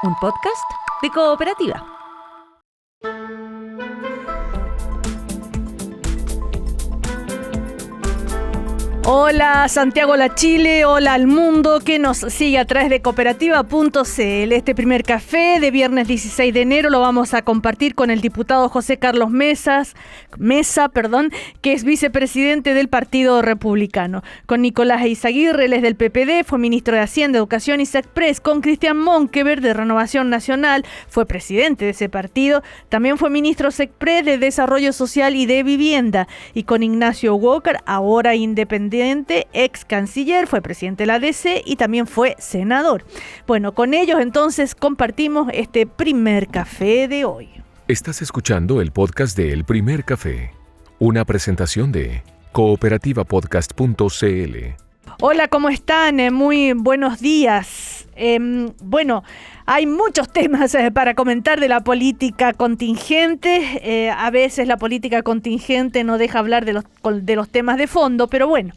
un podcast de Cooperativa. Hola Santiago La Chile, hola al mundo que nos sigue a través de cooperativa.cl. Este primer café de viernes 16 de enero lo vamos a compartir con el diputado José Carlos Mesa, que es vicepresidente del Partido Republicano. Con Nicolás Eizaguirre, él es del PPD, fue ministro de Hacienda, Educación y SECPRES. Con Cristian Monkeberg de Renovación Nacional, fue presidente de ese partido. También fue ministro SECPRES de Desarrollo Social y de Vivienda. Y con Ignacio Walker, ahora independiente, ex canciller, fue presidente de la DC y también fue senador. Bueno, con ellos entonces compartimos este primer café de hoy. Estás escuchando el podcast de El Primer Café, una presentación de cooperativapodcast.cl. Hola, ¿cómo están? Muy buenos días. Bueno, hay muchos temas para comentar de la política contingente. A veces la política contingente no deja hablar de los temas de fondo, pero bueno,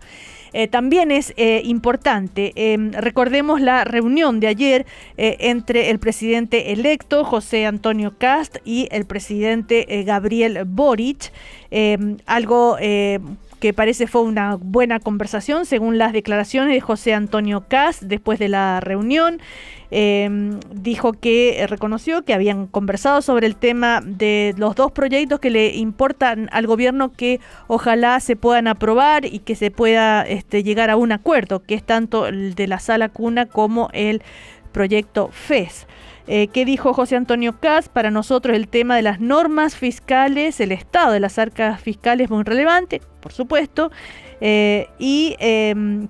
también es importante. Recordemos la reunión de ayer entre el presidente electo José Antonio Kast y el presidente Gabriel Boric. Algo que parece fue una buena conversación, según las declaraciones de José Antonio Kast después de la reunión. Dijo que reconoció que habían conversado sobre el tema de los dos proyectos que le importan al gobierno, que ojalá se puedan aprobar y que se pueda llegar a un acuerdo, que es tanto el de la sala cuna como el proyecto FES. ¿Qué dijo José Antonio Kast? Para nosotros el tema de las normas fiscales, el estado de las arcas fiscales es muy relevante, por supuesto, y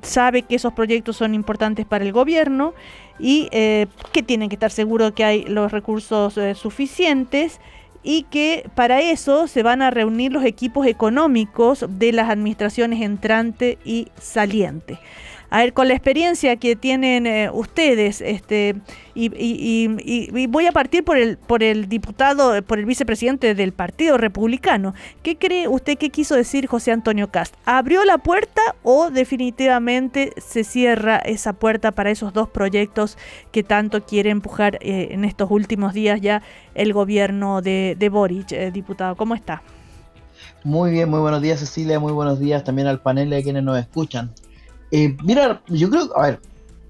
sabe que esos proyectos son importantes para el gobierno y que tienen que estar seguros que hay los recursos suficientes, y que para eso se van a reunir los equipos económicos de las administraciones entrante y saliente. A ver, con la experiencia que tienen ustedes, y voy a partir por el diputado, por el vicepresidente del Partido Republicano. ¿Qué cree usted que quiso decir José Antonio Kast? ¿Abrió la puerta o definitivamente se cierra esa puerta para esos dos proyectos que tanto quiere empujar en estos últimos días ya el gobierno de Boric? Diputado, ¿cómo está? Muy bien, muy buenos días Cecilia, muy buenos días también al panel y a quienes nos escuchan. Mira, yo creo, a ver,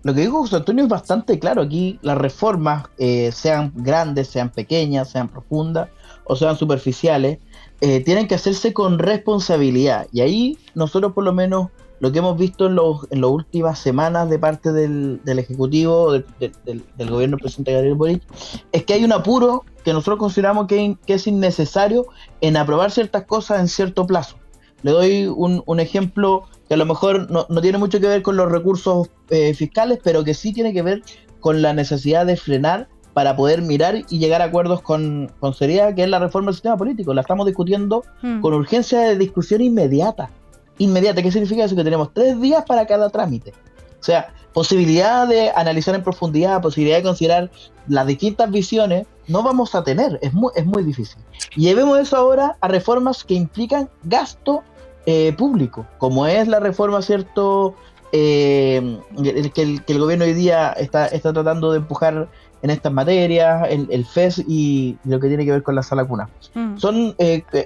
lo que dijo José Antonio es bastante claro. Aquí las reformas, sean grandes, sean pequeñas, sean profundas o sean superficiales, tienen que hacerse con responsabilidad. Y ahí nosotros, por lo menos, lo que hemos visto en las últimas semanas de parte del Ejecutivo, del gobierno del presidente Gabriel Boric, es que hay un apuro que nosotros consideramos que es innecesario en aprobar ciertas cosas en cierto plazo. Le doy un ejemplo que a lo mejor no tiene mucho que ver con los recursos fiscales, pero que sí tiene que ver con la necesidad de frenar para poder mirar y llegar a acuerdos con seriedad, que es la reforma del sistema político. La estamos discutiendo con urgencia de discusión inmediata. ¿Qué significa eso? Que tenemos 3 días para cada trámite. O sea, posibilidad de analizar en profundidad, posibilidad de considerar las distintas visiones, no vamos a tener, es muy difícil. Y llevemos eso ahora a reformas que implican gasto público, como es la reforma, ¿cierto? Que el gobierno hoy día está tratando de empujar en estas materias, el FES y lo que tiene que ver con la sala cuna. Son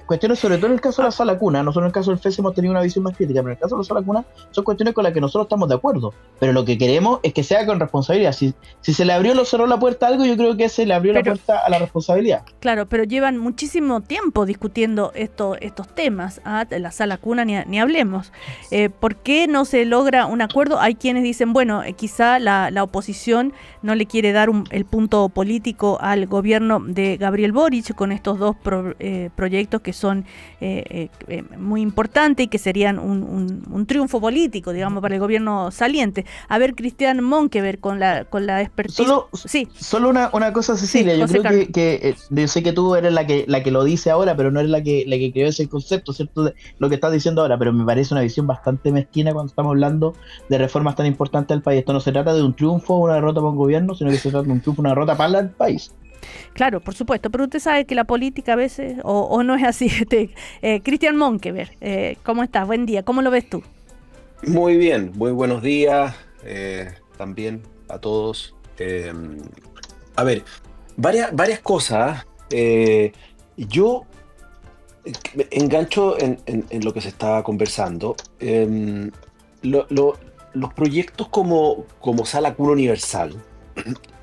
cuestiones, sobre todo en el caso de la sala cuna. Nosotros en el caso del FES hemos tenido una visión más crítica, pero en el caso de la sala cuna son cuestiones con las que nosotros estamos de acuerdo, pero lo que queremos es que sea con responsabilidad. Si se le abrió o cerró la puerta a algo, yo creo que se le abrió la puerta a la responsabilidad. Claro, pero llevan muchísimo tiempo discutiendo estos temas. La sala cuna ni hablemos. ¿Por qué no se logra un acuerdo? Hay quienes dicen, bueno, quizá la oposición no le quiere dar el punto político al gobierno de Gabriel Boric con estos dos proyectos que son muy importantes y que serían un triunfo político, digamos, para el gobierno saliente. A ver, Cristian Monkeberg, con la expertise. Solo una cosa, Cecilia, sí, yo creo que yo sé que tú eres la que lo dice ahora, pero no eres la que creó ese concepto, ¿cierto? De lo que estás diciendo ahora, pero me parece una visión bastante mezquina cuando estamos hablando de reformas tan importantes del país. Esto no se trata de un triunfo o una derrota para un gobierno, sino que se trata de un triunfo, una derrota para el país. Claro, por supuesto, pero usted sabe que la política a veces, o no es así. Cristian Monkeberg, ¿cómo estás? Buen día, ¿cómo lo ves tú? Muy bien, muy buenos días también a todos. A ver, varias cosas. Yo me engancho en lo que se estaba conversando. Los proyectos como Sala Cuna Universal,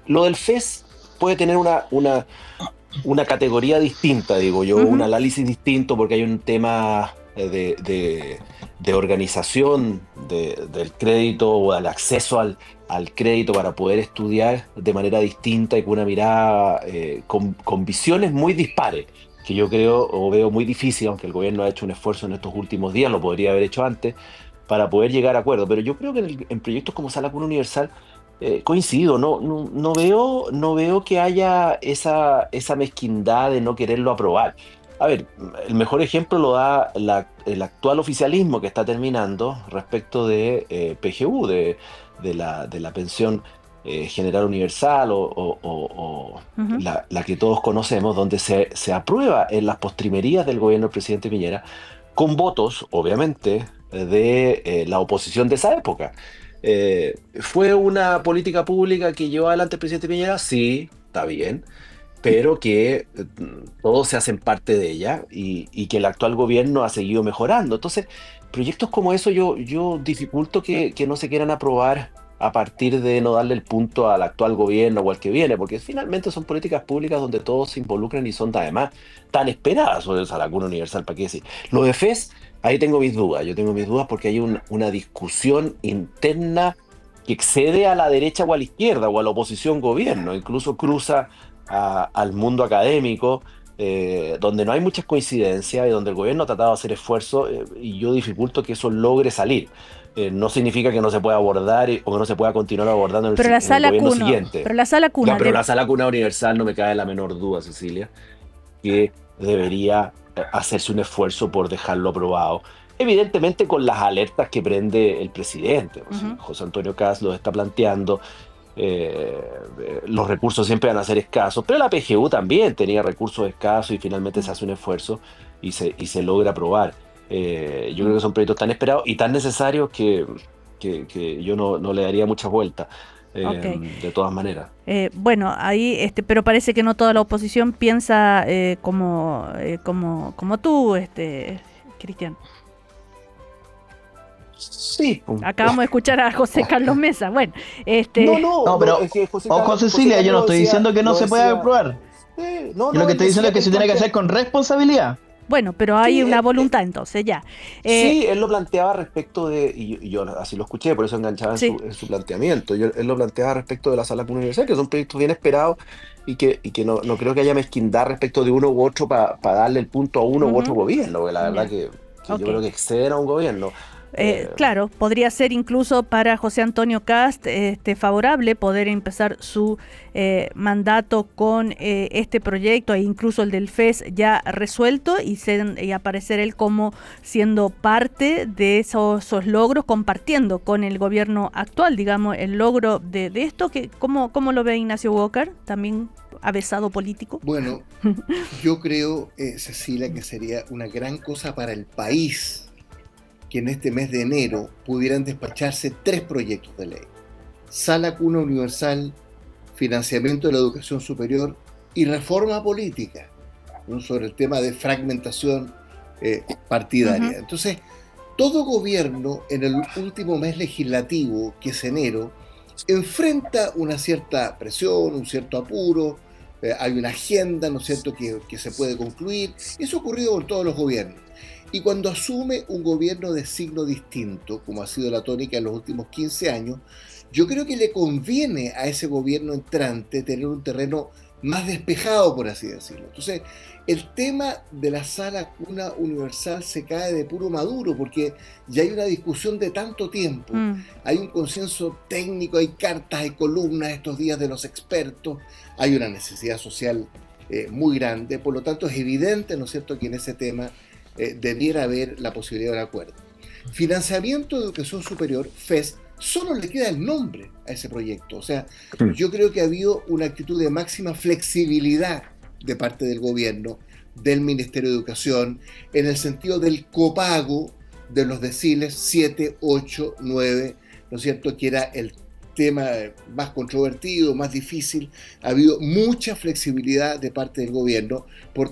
lo del FES puede tener una categoría distinta, digo yo, un Ujú. análisis distinto, porque hay un tema de organización del crédito o al acceso al crédito para poder estudiar de manera distinta y con una mirada con visiones muy dispares, que yo creo o veo muy difícil, aunque el gobierno ha hecho un esfuerzo en estos últimos días, lo podría haber hecho antes, para poder llegar a acuerdos. Pero yo creo que en proyectos como Sala Cuna Universal, coincido, no veo que haya esa mezquindad de no quererlo aprobar. A ver, el mejor ejemplo lo da el actual oficialismo que está terminando respecto de PGU, de la pensión general universal o Ujú. la que todos conocemos, donde se aprueba en las postrimerías del gobierno del presidente Piñera, con votos, obviamente, de la oposición de esa época. ¿Fue una política pública que llevó adelante el presidente Piñera? Sí, está bien, pero que todos se hacen parte de ella y que el actual gobierno ha seguido mejorando. Entonces, proyectos como eso yo dificulto que no se quieran aprobar a partir de no darle el punto al actual gobierno o al que viene, porque finalmente son políticas públicas donde todos se involucran y son además tan esperadas, o sea, la cuna universal, ¿para qué decir? Lo de FES, ahí tengo mis dudas, yo tengo mis dudas porque hay una discusión interna que excede a la derecha o a la izquierda o a la oposición gobierno, incluso cruza al mundo académico, donde no hay muchas coincidencias y donde el gobierno ha tratado de hacer esfuerzos, y yo dificulto que eso logre salir. No significa que no se pueda abordar o que no se pueda continuar abordando en el, Pero si- la en el sala gobierno cuna, siguiente. pero la sala No, cuna pero de, la sala cuna universal no me cabe la menor duda, Cecilia, que debería hacerse un esfuerzo por dejarlo aprobado. Evidentemente con las alertas que prende el presidente. Pues, si Ujú. José Antonio Kast lo está planteando, los recursos siempre van a ser escasos, pero la PGU también tenía recursos escasos y finalmente se hace un esfuerzo y se logra aprobar. Yo creo Mm. que son proyectos tan esperados y tan necesarios que yo no le daría muchas vueltas, Ok. de todas maneras. Bueno, ahí, pero parece que no toda la oposición piensa como tú, Cristian. Sí, pues. Acabamos de escuchar a José Carlos Mesa. Bueno, No, no, No, no, pero es que José, ojo José Cecilia, yo Carlos no lo estoy decía, diciendo que no lo se pueda decía, aprobar. no, Yo lo no, que él estoy diciendo decía es que que él se tiene que plantea, hacer con responsabilidad. bueno, pero hay sí, una voluntad entonces, ya. Eh, sí, él lo planteaba respecto y yo así lo escuché, por eso enganchaba en sí. su planteamiento. Él lo planteaba respecto de la sala cuna universal, que son proyectos bien esperados y que no creo que haya mezquindad respecto de uno u otro para darle el punto a uno u otro Ujú. gobierno, porque la verdad Ya, que yo ok. creo que exceden a un gobierno. Eh, Claro, podría ser incluso para José Antonio Cast favorable poder empezar su mandato con este proyecto e incluso el del FES ya resuelto y aparecer él como siendo parte de esos logros, compartiendo con el gobierno actual, digamos, el logro de esto. ¿Cómo lo ve Ignacio Walker? También avesado político. Bueno, yo creo, Cecilia, que sería una gran cosa para el país que en este mes de enero pudieran despacharse 3 proyectos de ley: Sala Cuna Universal, financiamiento de la educación superior y reforma política, ¿no?, sobre el tema de fragmentación partidaria. Ujú. Entonces, todo gobierno en el último mes legislativo, que es enero, enfrenta una cierta presión, un cierto apuro, hay una agenda, ¿no es cierto?, que se puede concluir. Eso ha ocurrido con todos los gobiernos. Y cuando asume un gobierno de signo distinto, como ha sido la tónica en los últimos 15 años, yo creo que le conviene a ese gobierno entrante tener un terreno más despejado, por así decirlo. Entonces, el tema de la sala cuna universal se cae de puro maduro, porque ya hay una discusión de tanto tiempo, Mm. hay un consenso técnico, hay cartas, hay columnas estos días de los expertos, hay una necesidad social muy grande, por lo tanto es evidente, ¿no es cierto?, que en ese tema debiera haber la posibilidad de un acuerdo. Financiamiento de Educación Superior, FES, solo le queda el nombre a ese proyecto. O sea, yo creo que ha habido una actitud de máxima flexibilidad de parte del gobierno, del Ministerio de Educación, en el sentido del copago de los deciles 7, 8, 9, ¿no es cierto?, que era el tema más controvertido, más difícil, ha habido mucha flexibilidad de parte del gobierno, por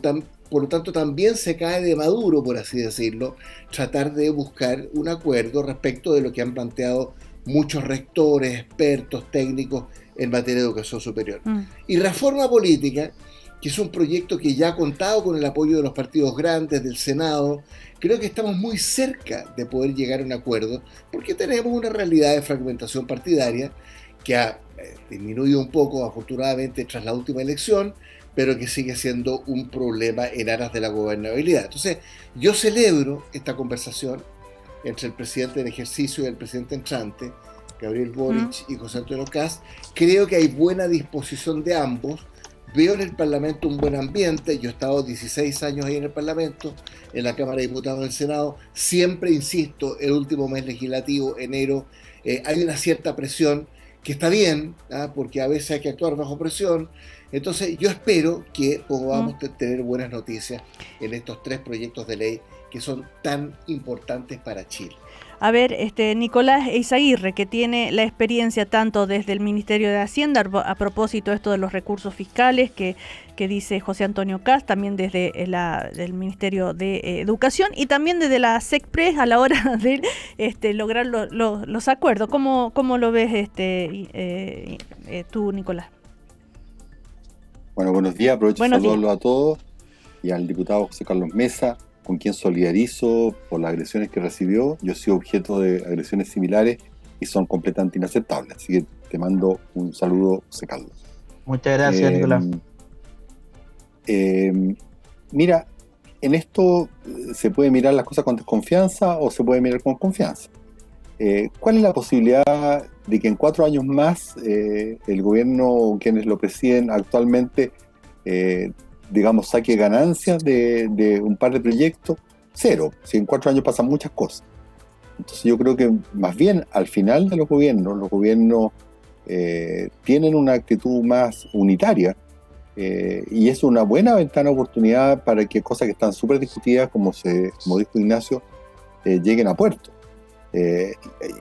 lo tanto también se cae de maduro, por así decirlo, tratar de buscar un acuerdo respecto de lo que han planteado muchos rectores, expertos, técnicos en materia de educación superior. Y reforma política, que es un proyecto que ya ha contado con el apoyo de los partidos grandes, del Senado. Creo que estamos muy cerca de poder llegar a un acuerdo, porque tenemos una realidad de fragmentación partidaria que ha disminuido un poco, afortunadamente, tras la última elección, pero que sigue siendo un problema en aras de la gobernabilidad. Entonces, yo celebro esta conversación entre el presidente en ejercicio y el presidente entrante, Gabriel Boric y José Antonio Kast. Creo que hay buena disposición de ambos. Veo en el Parlamento un buen ambiente. Yo he estado 16 años ahí en el Parlamento, en la Cámara de Diputados, en el Senado. Siempre, insisto, el último mes legislativo, enero, hay una cierta presión que está bien, porque a veces hay que actuar bajo presión. Entonces yo espero que podamos tener buenas noticias en estos 3 proyectos de ley que son tan importantes para Chile. A ver, Nicolás Eizaguirre, que tiene la experiencia tanto desde el Ministerio de Hacienda, a propósito de esto de los recursos fiscales que dice José Antonio Kast, también desde del Ministerio de Educación y también desde la SECPRES a la hora de lograr los acuerdos. ¿Cómo lo ves tú, Nicolás? Bueno, buenos días, aprovecho de saludarlos a todos y al diputado José Carlos Mesa, con quien solidarizo por las agresiones que recibió. Yo he sido objeto de agresiones similares y son completamente inaceptables. Así que te mando un saludo, José Carlos. Muchas gracias, Nicolás. Mira, en esto se puede mirar las cosas con desconfianza o se puede mirar con confianza. ¿Cuál es la posibilidad de que en 4 años más el gobierno, quienes lo presiden actualmente, saque ganancias de un par de proyectos? 0. Si en 4 años pasan muchas cosas. Entonces yo creo que más bien al final de los gobiernos tienen una actitud más unitaria y es una buena ventana de oportunidad para que cosas que están súper discutidas, como dijo Ignacio, lleguen a puerto.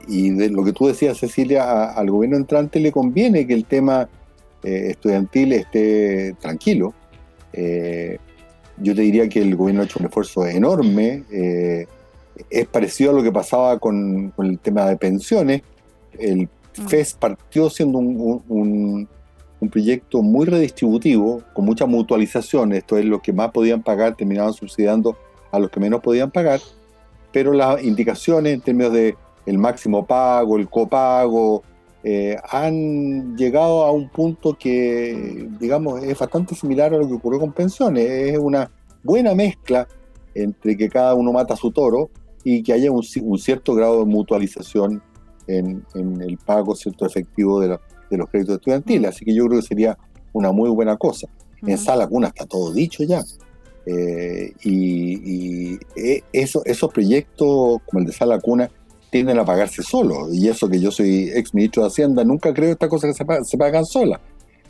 Y de lo que tú decías, Cecilia, al gobierno entrante le conviene que el tema estudiantil esté tranquilo. Yo te diría que el gobierno ha hecho un esfuerzo enorme. Es parecido a lo que pasaba con el tema de pensiones. El FES partió siendo un proyecto muy redistributivo, con mucha mutualización. Esto es, los que más podían pagar terminaban subsidiando a los que menos podían pagar, pero las indicaciones en términos de el máximo pago, el copago, han llegado a un punto que, es bastante similar a lo que ocurrió con pensiones. Es una buena mezcla entre que cada uno mata a su toro y que haya un cierto grado de mutualización en el pago cierto efectivo de los créditos estudiantiles. Así que yo creo que sería una muy buena cosa. En Sala Cuna está todo dicho ya. Esos proyectos como el de Sala Cuna tienden a pagarse solos, y eso que yo soy ex ministro de Hacienda, nunca creo estas cosas que se pagan solas,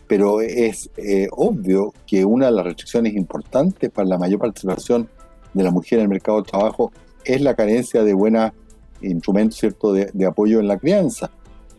pero es obvio que una de las restricciones importantes para la mayor participación de la mujer en el mercado del trabajo es la carencia de buenos instrumentos, ¿cierto?, de apoyo en la crianza,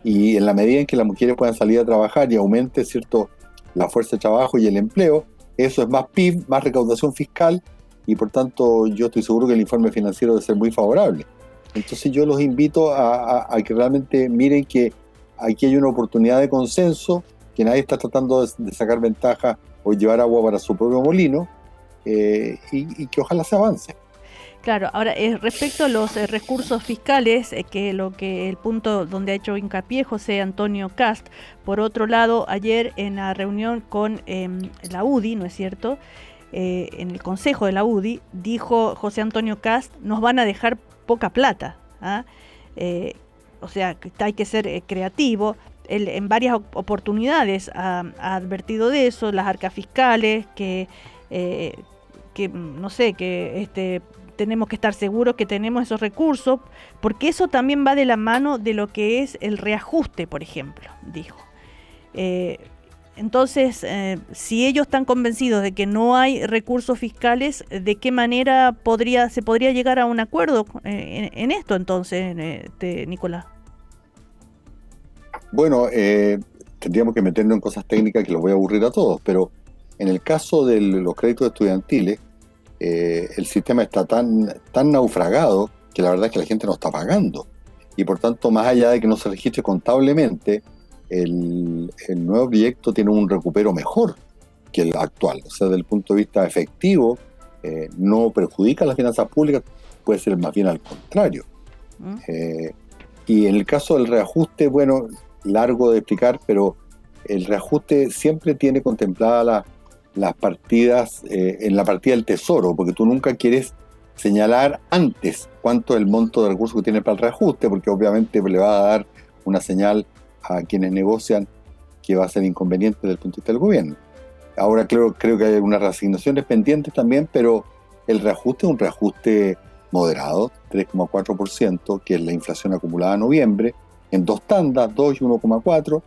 y en la medida en que las mujeres puedan salir a trabajar y aumente, ¿cierto?, la fuerza de trabajo y el empleo, eso es más PIB, más recaudación fiscal, y por tanto yo estoy seguro que el informe financiero debe ser muy favorable. Entonces yo los invito a que realmente miren que aquí hay una oportunidad de consenso, que nadie está tratando de sacar ventaja o llevar agua para su propio molino, y que ojalá se avance. Claro, ahora respecto a los recursos fiscales, que el punto donde ha hecho hincapié José Antonio Kast, por otro lado, ayer en la reunión con la UDI, ¿no es cierto?, en el consejo de la UDI, dijo José Antonio Kast, nos van a dejar poca plata, o sea, hay que ser creativo. Él en varias oportunidades ha advertido de eso, las arcas fiscales, que no sé, que tenemos que estar seguros que tenemos esos recursos, porque eso también va de la mano de lo que es el reajuste, por ejemplo, dijo. Entonces, si ellos están convencidos de que no hay recursos fiscales, ¿de qué manera se podría llegar a un acuerdo en esto entonces, Nicolás? Bueno, tendríamos que meternos en cosas técnicas que los voy a aburrir a todos, pero en el caso de los créditos estudiantiles, el sistema está tan naufragado que la verdad es que la gente no está pagando. Y por tanto, más allá de que no se registre contablemente, el nuevo proyecto tiene un recupero mejor que el actual. O sea, desde el punto de vista efectivo, no perjudica a las finanzas públicas, puede ser más bien al contrario. Y en el caso del reajuste, bueno, largo de explicar, pero el reajuste siempre tiene contempladas las partidas en la partida del tesoro, porque tú nunca quieres señalar antes cuánto es el monto de recursos que tienes para el reajuste, porque obviamente le va a dar una señal a quienes negocian que va a ser inconveniente desde el punto de vista del gobierno. Ahora creo que hay unas reasignaciones pendientes también, pero el reajuste es un reajuste moderado, 3,4%, que es la inflación acumulada a noviembre, en dos tandas, 2 y 1,4%,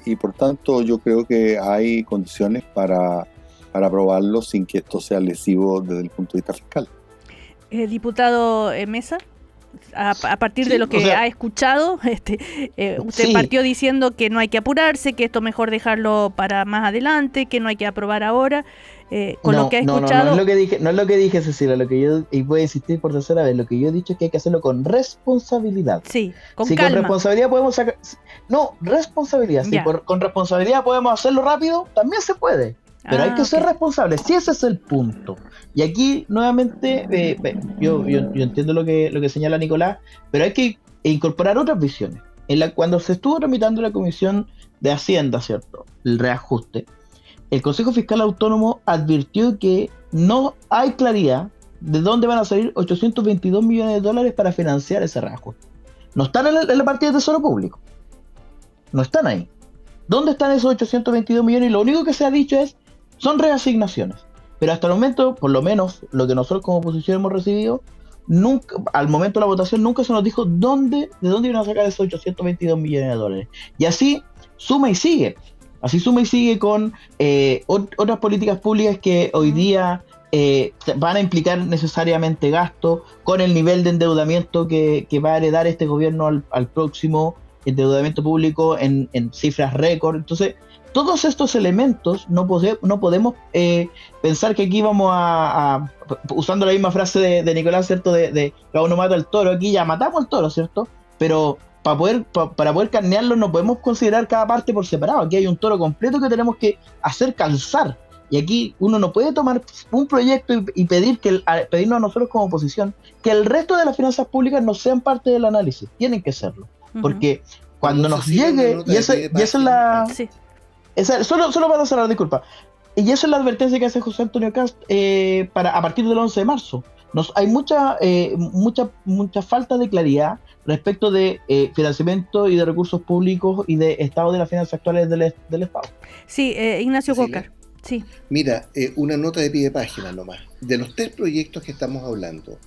y por tanto yo creo que hay condiciones para aprobarlo sin que esto sea lesivo desde el punto de vista fiscal. Diputado Mesa, a partir de lo que ha escuchado, usted partió diciendo que no hay que apurarse, que esto mejor dejarlo para más adelante, que no hay que aprobar ahora. Lo que ha escuchado... No es lo que dije, Cecilia, lo que yo, y voy a insistir por tercera vez, lo que yo he dicho es que hay que hacerlo con responsabilidad. Sí, con calma. Con responsabilidad podemos sacar... No, responsabilidad. Si con responsabilidad podemos hacerlo rápido, también se puede. Pero hay que ser responsables, si ese es el punto. Y aquí, nuevamente, yo entiendo lo que señala Nicolás, pero hay que incorporar otras visiones. Cuando se estuvo tramitando la Comisión de Hacienda, ¿cierto?, el reajuste, el Consejo Fiscal Autónomo advirtió que no hay claridad de dónde van a salir 822 millones de dólares para financiar ese reajuste. No están en la partida de Tesoro Público. No están ahí. ¿Dónde están esos 822 millones? Y lo único que se ha dicho son reasignaciones. Pero hasta el momento, por lo menos lo que nosotros como oposición hemos recibido, nunca, al momento de la votación, nunca se nos dijo de dónde iban a sacar esos 822 millones de dólares. Y así suma y sigue. Así suma y sigue con otras políticas públicas que hoy día van a implicar necesariamente gasto, con el nivel de endeudamiento que va a heredar este gobierno al próximo endeudamiento público en cifras récord. Entonces, todos estos elementos no podemos pensar que aquí vamos a usando la misma frase de Nicolás, ¿cierto? De cada uno mata al toro, aquí ya matamos al toro, ¿cierto? Pero para poder carnearlo no podemos considerar cada parte por separado. Aquí hay un toro completo que tenemos que hacer calzar. Y aquí uno no puede tomar un proyecto y pedirnos a nosotros como oposición que el resto de las finanzas públicas no sean parte del análisis. Tienen que serlo. Porque cuando nos llegue, y esa es la... Sí. Solo para cerrar, disculpa. Y esa es la advertencia que hace José Antonio Cast a partir del 11 de marzo. Hay mucha falta de claridad respecto de financiamiento y de recursos públicos y de estado de las finanzas actuales del Estado. Sí, Ignacio Cócar. Sí. Mira, una nota de pie de página nomás. De los 3 proyectos que estamos hablando,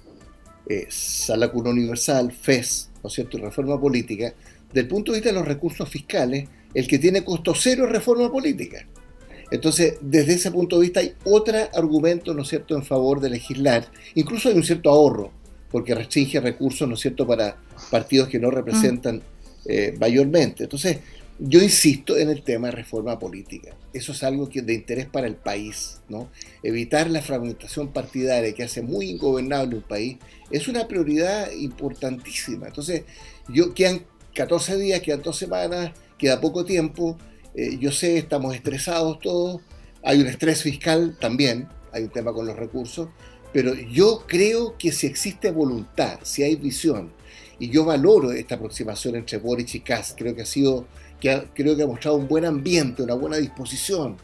Sala Cuna Universal, FES, ¿no es cierto?, y Reforma Política, del punto de vista de los recursos fiscales, el que tiene costo cero es Reforma Política. Entonces, desde ese punto de vista hay otro argumento, ¿no es cierto?, en favor de legislar. Incluso hay un cierto ahorro, porque restringe recursos, ¿no es cierto?, para partidos que no representan mayormente. Entonces, yo insisto en el tema de reforma política. Eso es algo de interés para el país, ¿no? Evitar la fragmentación partidaria que hace muy ingobernable un país es una prioridad importantísima. Entonces, quedan 14 días, quedan 2 semanas, queda poco tiempo. Yo sé, estamos estresados todos. Hay un estrés fiscal también, hay un tema con los recursos. Pero yo creo que si existe voluntad, si hay visión, y yo valoro esta aproximación entre Boric y Kast, creo que ha mostrado un buen ambiente, una buena disposición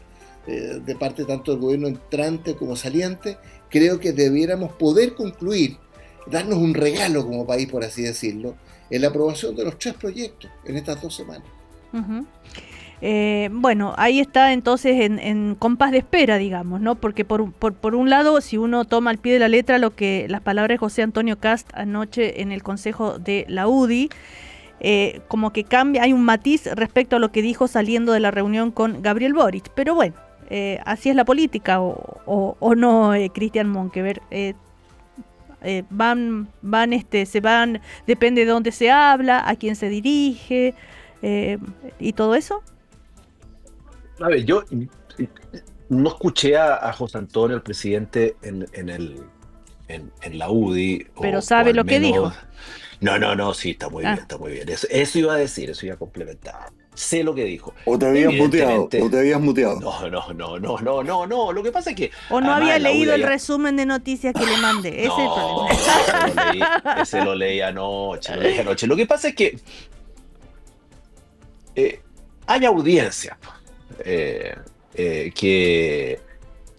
de parte tanto del gobierno entrante como saliente. Creo que debiéramos poder concluir, darnos un regalo como país, por así decirlo, en la aprobación de los 3 proyectos en estas 2 semanas. Uh-huh. Bueno, ahí está entonces en compás de espera, digamos, ¿no? Porque por un lado, si uno toma al pie de la letra las palabras de José Antonio Cast anoche en el Consejo de la UDI, como que cambia, hay un matiz respecto a lo que dijo saliendo de la reunión con Gabriel Boric, pero bueno, así es la política, o no, Cristian Monkever, se van, depende de dónde se habla, a quién se dirige. y todo eso? A ver, yo no escuché a José Antonio, el presidente, en la UDI. Pero sabe lo que dijo. No, sí, está muy bien, está muy bien. Eso iba a decir, eso iba a complementar. Sé lo que dijo. ¿O te habías muteado? No. Lo que pasa es que... ¿O no había leído el resumen de noticias que le mandé? Ese es el problema. Ese lo leí anoche. Lo que pasa es que hay audiencias que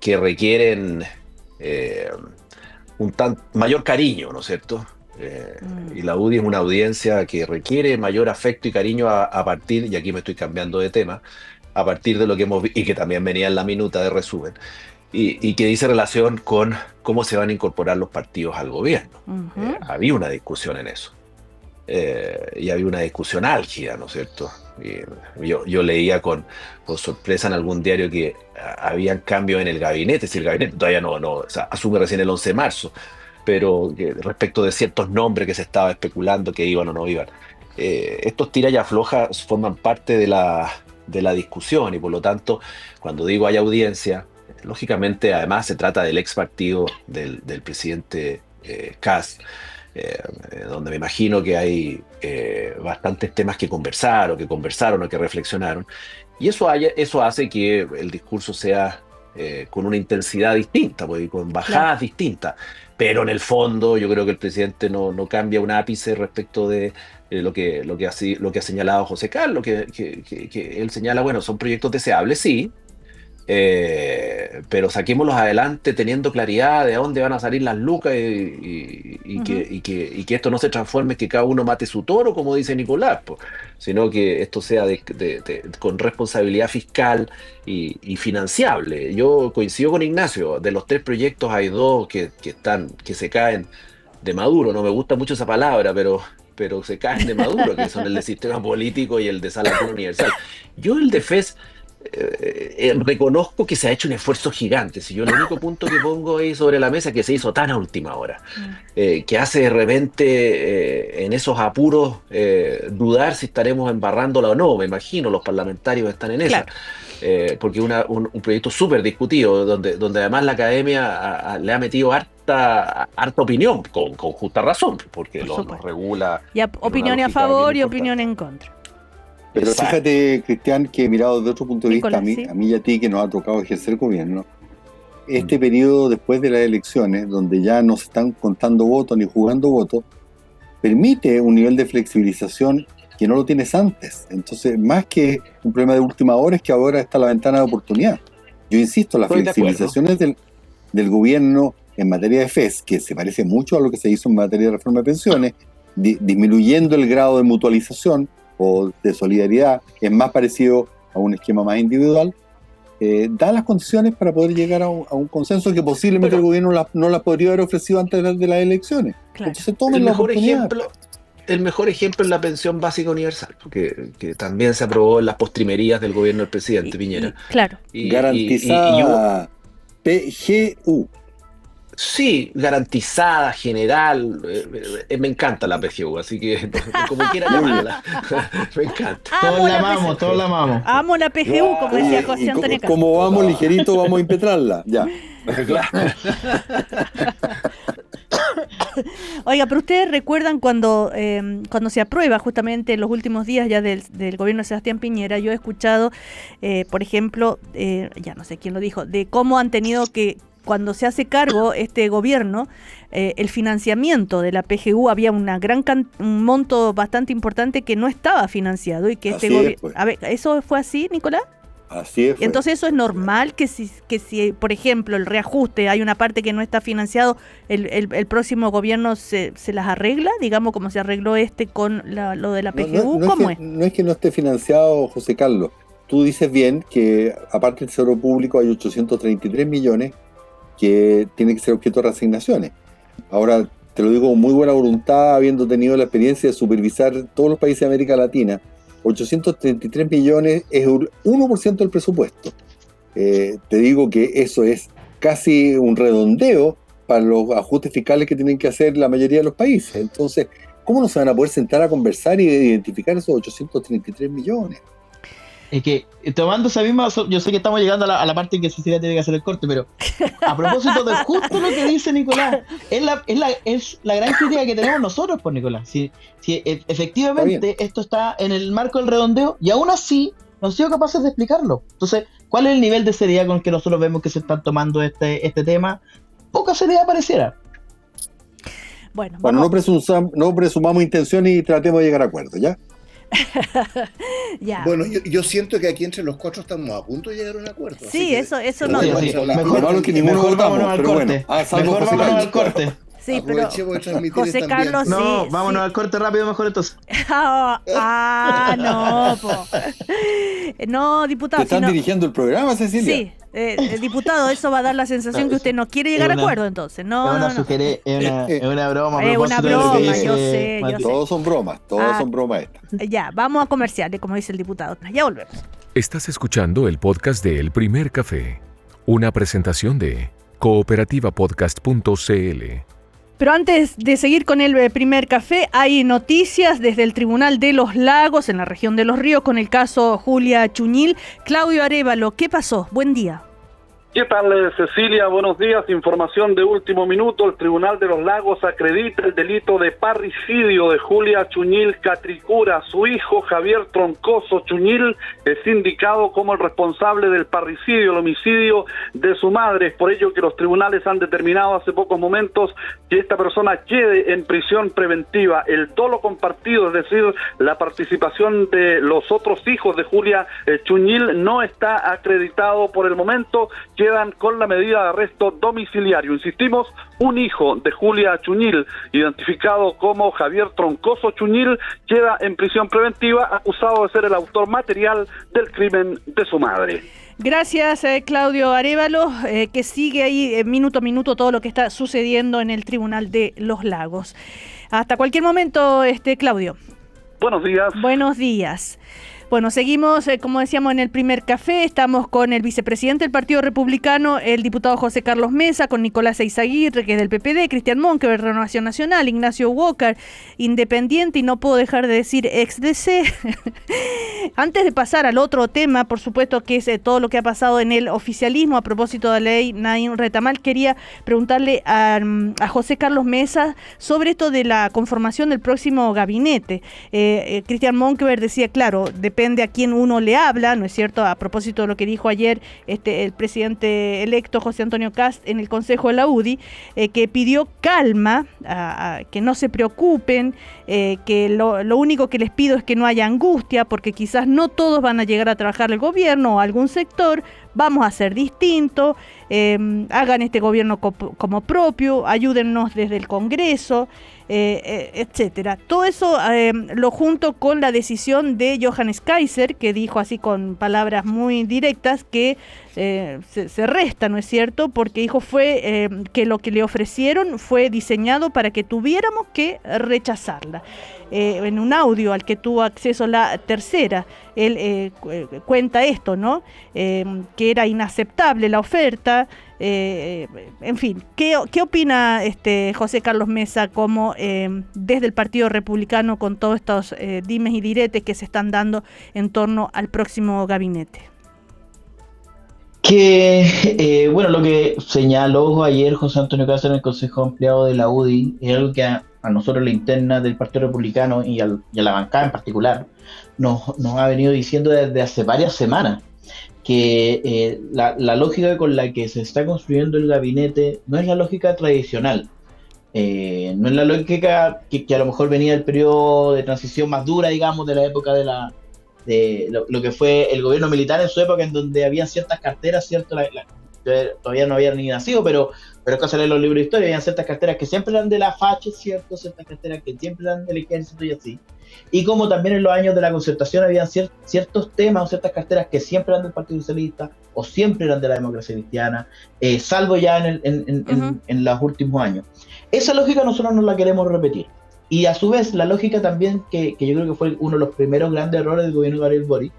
requieren mayor cariño, ¿no es cierto? Y la UDI es una audiencia que requiere mayor afecto y cariño a partir, y aquí me estoy cambiando de tema, a partir de lo que hemos visto, y que también venía en la minuta de resumen, y que dice relación con cómo se van a incorporar los partidos al gobierno. Uh-huh. Había una discusión en eso. Y había una discusión álgida, ¿no es cierto? Y yo leía con sorpresa en algún diario que habían cambios en el gabinete, si el gabinete todavía no asume recién el 11 de marzo, pero respecto de ciertos nombres que se estaba especulando que iban o no iban. Estos tira y afloja forman parte de la discusión, y por lo tanto, cuando digo hay audiencia, lógicamente además se trata del ex partido del presidente Kast, donde me imagino que hay bastantes temas que conversaron o que reflexionaron, y eso hace que el discurso sea con una intensidad distinta, pues, y con bajadas distintas, pero en el fondo yo creo que el presidente no cambia un ápice respecto de lo que ha señalado José Carlos, que él señala, bueno, son proyectos deseables, sí, pero saquémoslos adelante teniendo claridad de dónde van a salir las lucas y que esto no se transforme, que cada uno mate su toro, como dice Nicolás, sino que esto sea con responsabilidad fiscal y financiable. Yo coincido con Ignacio, de los 3 proyectos hay 2 que se caen de maduro. No me gusta mucho esa palabra, pero se caen de maduro, que son el de sistema político y el de salario universal. Yo el de FES reconozco que se ha hecho un esfuerzo gigante. Si yo el único punto que pongo ahí sobre la mesa es que se hizo tan a última hora, que hace de repente en esos apuros dudar si estaremos embarrándola o no. Me imagino los parlamentarios están en esa, porque un proyecto súper discutido, donde además la academia le ha metido harta opinión, con justa razón, porque lo regula. Y opinión a favor y opinión en contra. Pero Exacto. Fíjate, Cristian, que mirado desde otro punto de Nicolás, vista, a mí y a ti, que nos ha tocado ejercer gobierno, este periodo después de las elecciones, donde ya no se están contando votos ni jugando votos, permite un nivel de flexibilización que no lo tienes antes. Entonces, más que un problema de última hora, es que ahora está la ventana de oportunidad. Yo insisto, las flexibilizaciones del gobierno en materia de FES, que se parece mucho a lo que se hizo en materia de reforma de pensiones, disminuyendo el grado de mutualización o de solidaridad, es más parecido a un esquema más individual, da las condiciones para poder llegar a un consenso que posiblemente el gobierno no las podría haber ofrecido antes de las elecciones. Claro. Entonces tomen la oportunidad. El mejor ejemplo es la pensión básica universal, que también se aprobó en las postrimerías del gobierno del presidente Piñera. Claro. Garantizada PGU. Sí, garantizada, general. Me encanta la PGU, así que como quiera llamarla. Me encanta. Todos la amamos. Amo la PGU, como decía José Antonio Kast. Como vamos ligerito, vamos a impetrarla. Ya. Oiga, pero ustedes recuerdan cuando se aprueba justamente en los últimos días ya del gobierno de Sebastián Piñera, yo he escuchado, por ejemplo, ya no sé quién lo dijo, de cómo han tenido que, cuando se hace cargo este gobierno, el financiamiento de la PGU, había un monto bastante importante que no estaba financiado y que este gobierno... A ver, ¿eso fue así, Nicolás? Así es. Entonces eso es normal que si por ejemplo el reajuste, hay una parte que no está financiado, el próximo gobierno se las arregla, digamos como se arregló con lo de la PGU. ¿Cómo es? No es que no esté financiado, José Carlos. Tú dices bien que aparte del Tesoro Público hay 833 millones que tienen que ser objeto de reasignaciones. Ahora, te lo digo con muy buena voluntad, habiendo tenido la experiencia de supervisar todos los países de América Latina. 833 millones es un 1% del presupuesto. Te digo que eso es casi un redondeo para los ajustes fiscales que tienen que hacer la mayoría de los países. Entonces, ¿cómo no se van a poder sentar a conversar y identificar esos 833 millones? Es que, tomando esa misma, yo sé que estamos llegando a la parte en que Cecilia tiene que hacer el corte, pero a propósito de justo lo que dice Nicolás, es la gran crítica que tenemos nosotros por Nicolás. Si efectivamente esto está en el marco del redondeo, y aún así no han sido capaces de explicarlo. Entonces, ¿cuál es el nivel de seriedad con el que nosotros vemos que se están tomando este tema? Poca seriedad pareciera. Bueno, no presumamos intenciones y tratemos de llegar a acuerdos, ¿ya? Ya. Bueno, yo siento que aquí entre los cuatro estamos a punto de llegar a un acuerdo. Sí, eso no. Mejor que ninguno votamos, pero bueno. Mejor vámonos al corte. Sí, pero José Carlos, sí. No, vámonos al corte rápido mejor entonces. No, po. No, diputado. ¿Te están dirigiendo el programa, Cecilia? Sí, diputado, eso va a dar la sensación que usted no quiere llegar a acuerdo, entonces. Es una broma. Es una broma, yo sé. Todos son bromas estas. Ya, vamos a comerciales, como dice el diputado. Ya volvemos. Estás escuchando el podcast de El Primer Café, una presentación de cooperativapodcast.cl. Pero antes de seguir con el primer café, hay noticias desde el Tribunal de los Lagos, en la región de Los Ríos, con el caso Julia Chuñil. Claudio Arévalo, ¿qué pasó? Buen día. ¿Qué tal, Cecilia? Buenos días. Información de último minuto. El Tribunal de los Lagos acredita el delito de parricidio de Julia Chuñil Catricura. Su hijo, Javier Troncoso Chuñil, es indicado como el responsable del parricidio, el homicidio de su madre. Es por ello que los tribunales han determinado hace pocos momentos que esta persona quede en prisión preventiva. El dolo compartido, es decir, la participación de los otros hijos de Julia Chuñil, no está acreditado por el momento. Quedan con la medida de arresto domiciliario. Insistimos, un hijo de Julia Chuñil, identificado como Javier Troncoso Chuñil, queda en prisión preventiva, acusado de ser el autor material del crimen de su madre. Gracias, Claudio Arévalo, que sigue ahí minuto a minuto todo lo que está sucediendo en el Tribunal de los Lagos. Hasta cualquier momento, Claudio. Buenos días. Buenos días. Bueno, seguimos, como decíamos, en el primer café. Estamos con el vicepresidente del Partido Republicano, el diputado José Carlos Mesa, con Nicolás Eizaguirre, que es del PPD, Cristian Monkeberg, Renovación Nacional, Ignacio Walker, Independiente, y no puedo dejar de decir ex-DC. Antes de pasar al otro tema, por supuesto, que es todo lo que ha pasado en el oficialismo a propósito de la ley Naim Retamal, quería preguntarle a José Carlos Mesa sobre esto de la conformación del próximo gabinete. Cristian Monkeberg decía, claro, depende a quién uno le habla, ¿no es cierto? A propósito de lo que dijo ayer el presidente electo José Antonio Kast en el Consejo de la UDI, que pidió calma, que no se preocupen, que lo único que les pido es que no haya angustia, porque quizás no todos van a llegar a trabajar el gobierno o algún sector, vamos a hacer distinto, hagan este gobierno como propio, ayúdennos desde el Congreso, etcétera. Todo eso lo junto con la decisión de Johannes Kaiser, que dijo así con palabras muy directas que se resta, ¿no es cierto? Porque dijo que lo que le ofrecieron fue diseñado para que tuviéramos que rechazarla. En un audio al que tuvo acceso la tercera, él cuenta esto, ¿no? Que era inaceptable la oferta. En fin, ¿qué opina José Carlos Mesa como desde el Partido Republicano con todos estos dimes y diretes que se están dando en torno al próximo gabinete? Que, bueno, lo que señaló ayer José Antonio Kast en el Consejo Ampliado de la UDI es algo que a nosotros, la interna del Partido Republicano y a la bancada en particular, nos ha venido diciendo desde hace varias semanas, que la lógica con la que se está construyendo el gabinete no es la lógica tradicional, no es la lógica que a lo mejor venía del periodo de transición más dura, digamos, de la época de lo que fue el gobierno militar en su época, en donde había ciertas carteras, ¿cierto? Todavía no había ni nacido, pero es que leer los libros de historia, había ciertas carteras que siempre eran de la FACH, ¿cierto? Ciertas carteras que siempre eran del ejército y así. Y como también en los años de la concertación habían ciertos temas o ciertas carteras que siempre eran del Partido Socialista o siempre eran de la democracia cristiana, salvo ya en los últimos años. Esa lógica nosotros no la queremos repetir. Y a su vez, la lógica también, que yo creo que fue uno de los primeros grandes errores del gobierno de Gabriel Boric,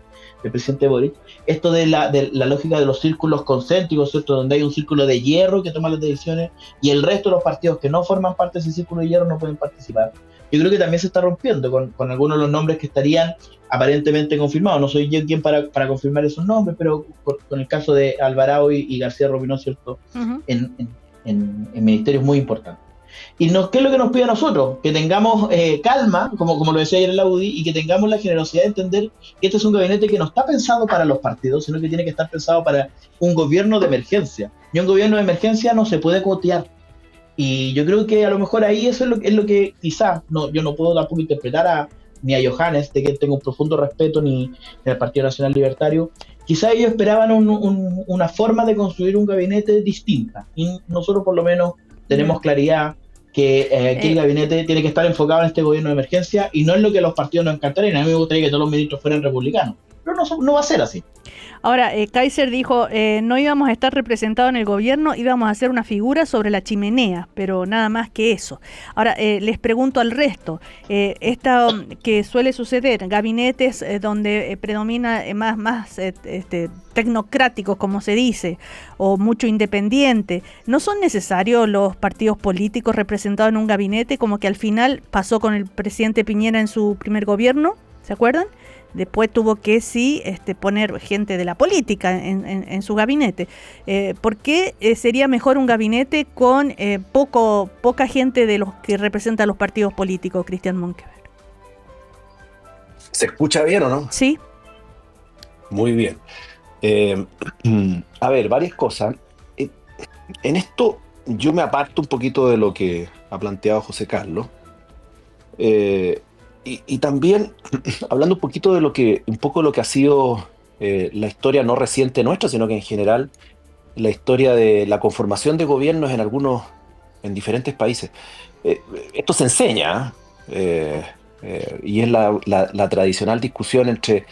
del presidente Boric, esto de la lógica de los círculos concéntricos, ¿cierto? Donde hay un círculo de hierro que toma las decisiones y el resto de los partidos que no forman parte de ese círculo de hierro no pueden participar. yo creo que también se está rompiendo con algunos de los nombres que estarían aparentemente confirmados. No soy yo quien para confirmar esos nombres, pero con el caso de Alvarado y García Robinó, ¿cierto? Ujú. En ministerios muy importantes. ¿Y qué es lo que nos pide a nosotros? Que tengamos calma, como lo decía ayer en la UDI, y que tengamos la generosidad de entender que este es un gabinete que no está pensado para los partidos, sino que tiene que estar pensado para un gobierno de emergencia. Y un gobierno de emergencia no se puede cotear. Y yo creo que a lo mejor ahí eso es lo que quizás, yo no puedo tampoco interpretar ni a Johannes, de que tengo un profundo respeto, ni al Partido Nacional Libertario. Quizás ellos esperaban una forma de construir un gabinete distinta. Y nosotros por lo menos tenemos claridad que el gabinete tiene que estar enfocado en este gobierno de emergencia y no en lo que a los partidos nos encantaría. A mí me gustaría que todos los ministros fueran republicanos. Pero no va a ser así. Ahora, Kaiser dijo, no íbamos a estar representados en el gobierno, íbamos a hacer una figura sobre la chimenea, pero nada más que eso. Ahora, les pregunto al resto, esta que suele suceder, gabinetes donde predomina más tecnocráticos, como se dice, o mucho independiente, ¿no son necesarios los partidos políticos representados en un gabinete, como que al final pasó con el presidente Piñera en su primer gobierno? ¿Se acuerdan? Después tuvo que poner gente de la política en su gabinete. ¿Por qué sería mejor un gabinete con poca gente de los que representan los partidos políticos, Cristian Monkeberg? ¿Se escucha bien o no? Sí. Muy bien. A ver, varias cosas. En esto yo me aparto un poquito de lo que ha planteado José Carlos. Y también hablando un poquito de lo que ha sido la historia no reciente nuestra, sino que en general la historia de la conformación de gobiernos en diferentes países. Esto se enseña, y es la tradicional discusión entre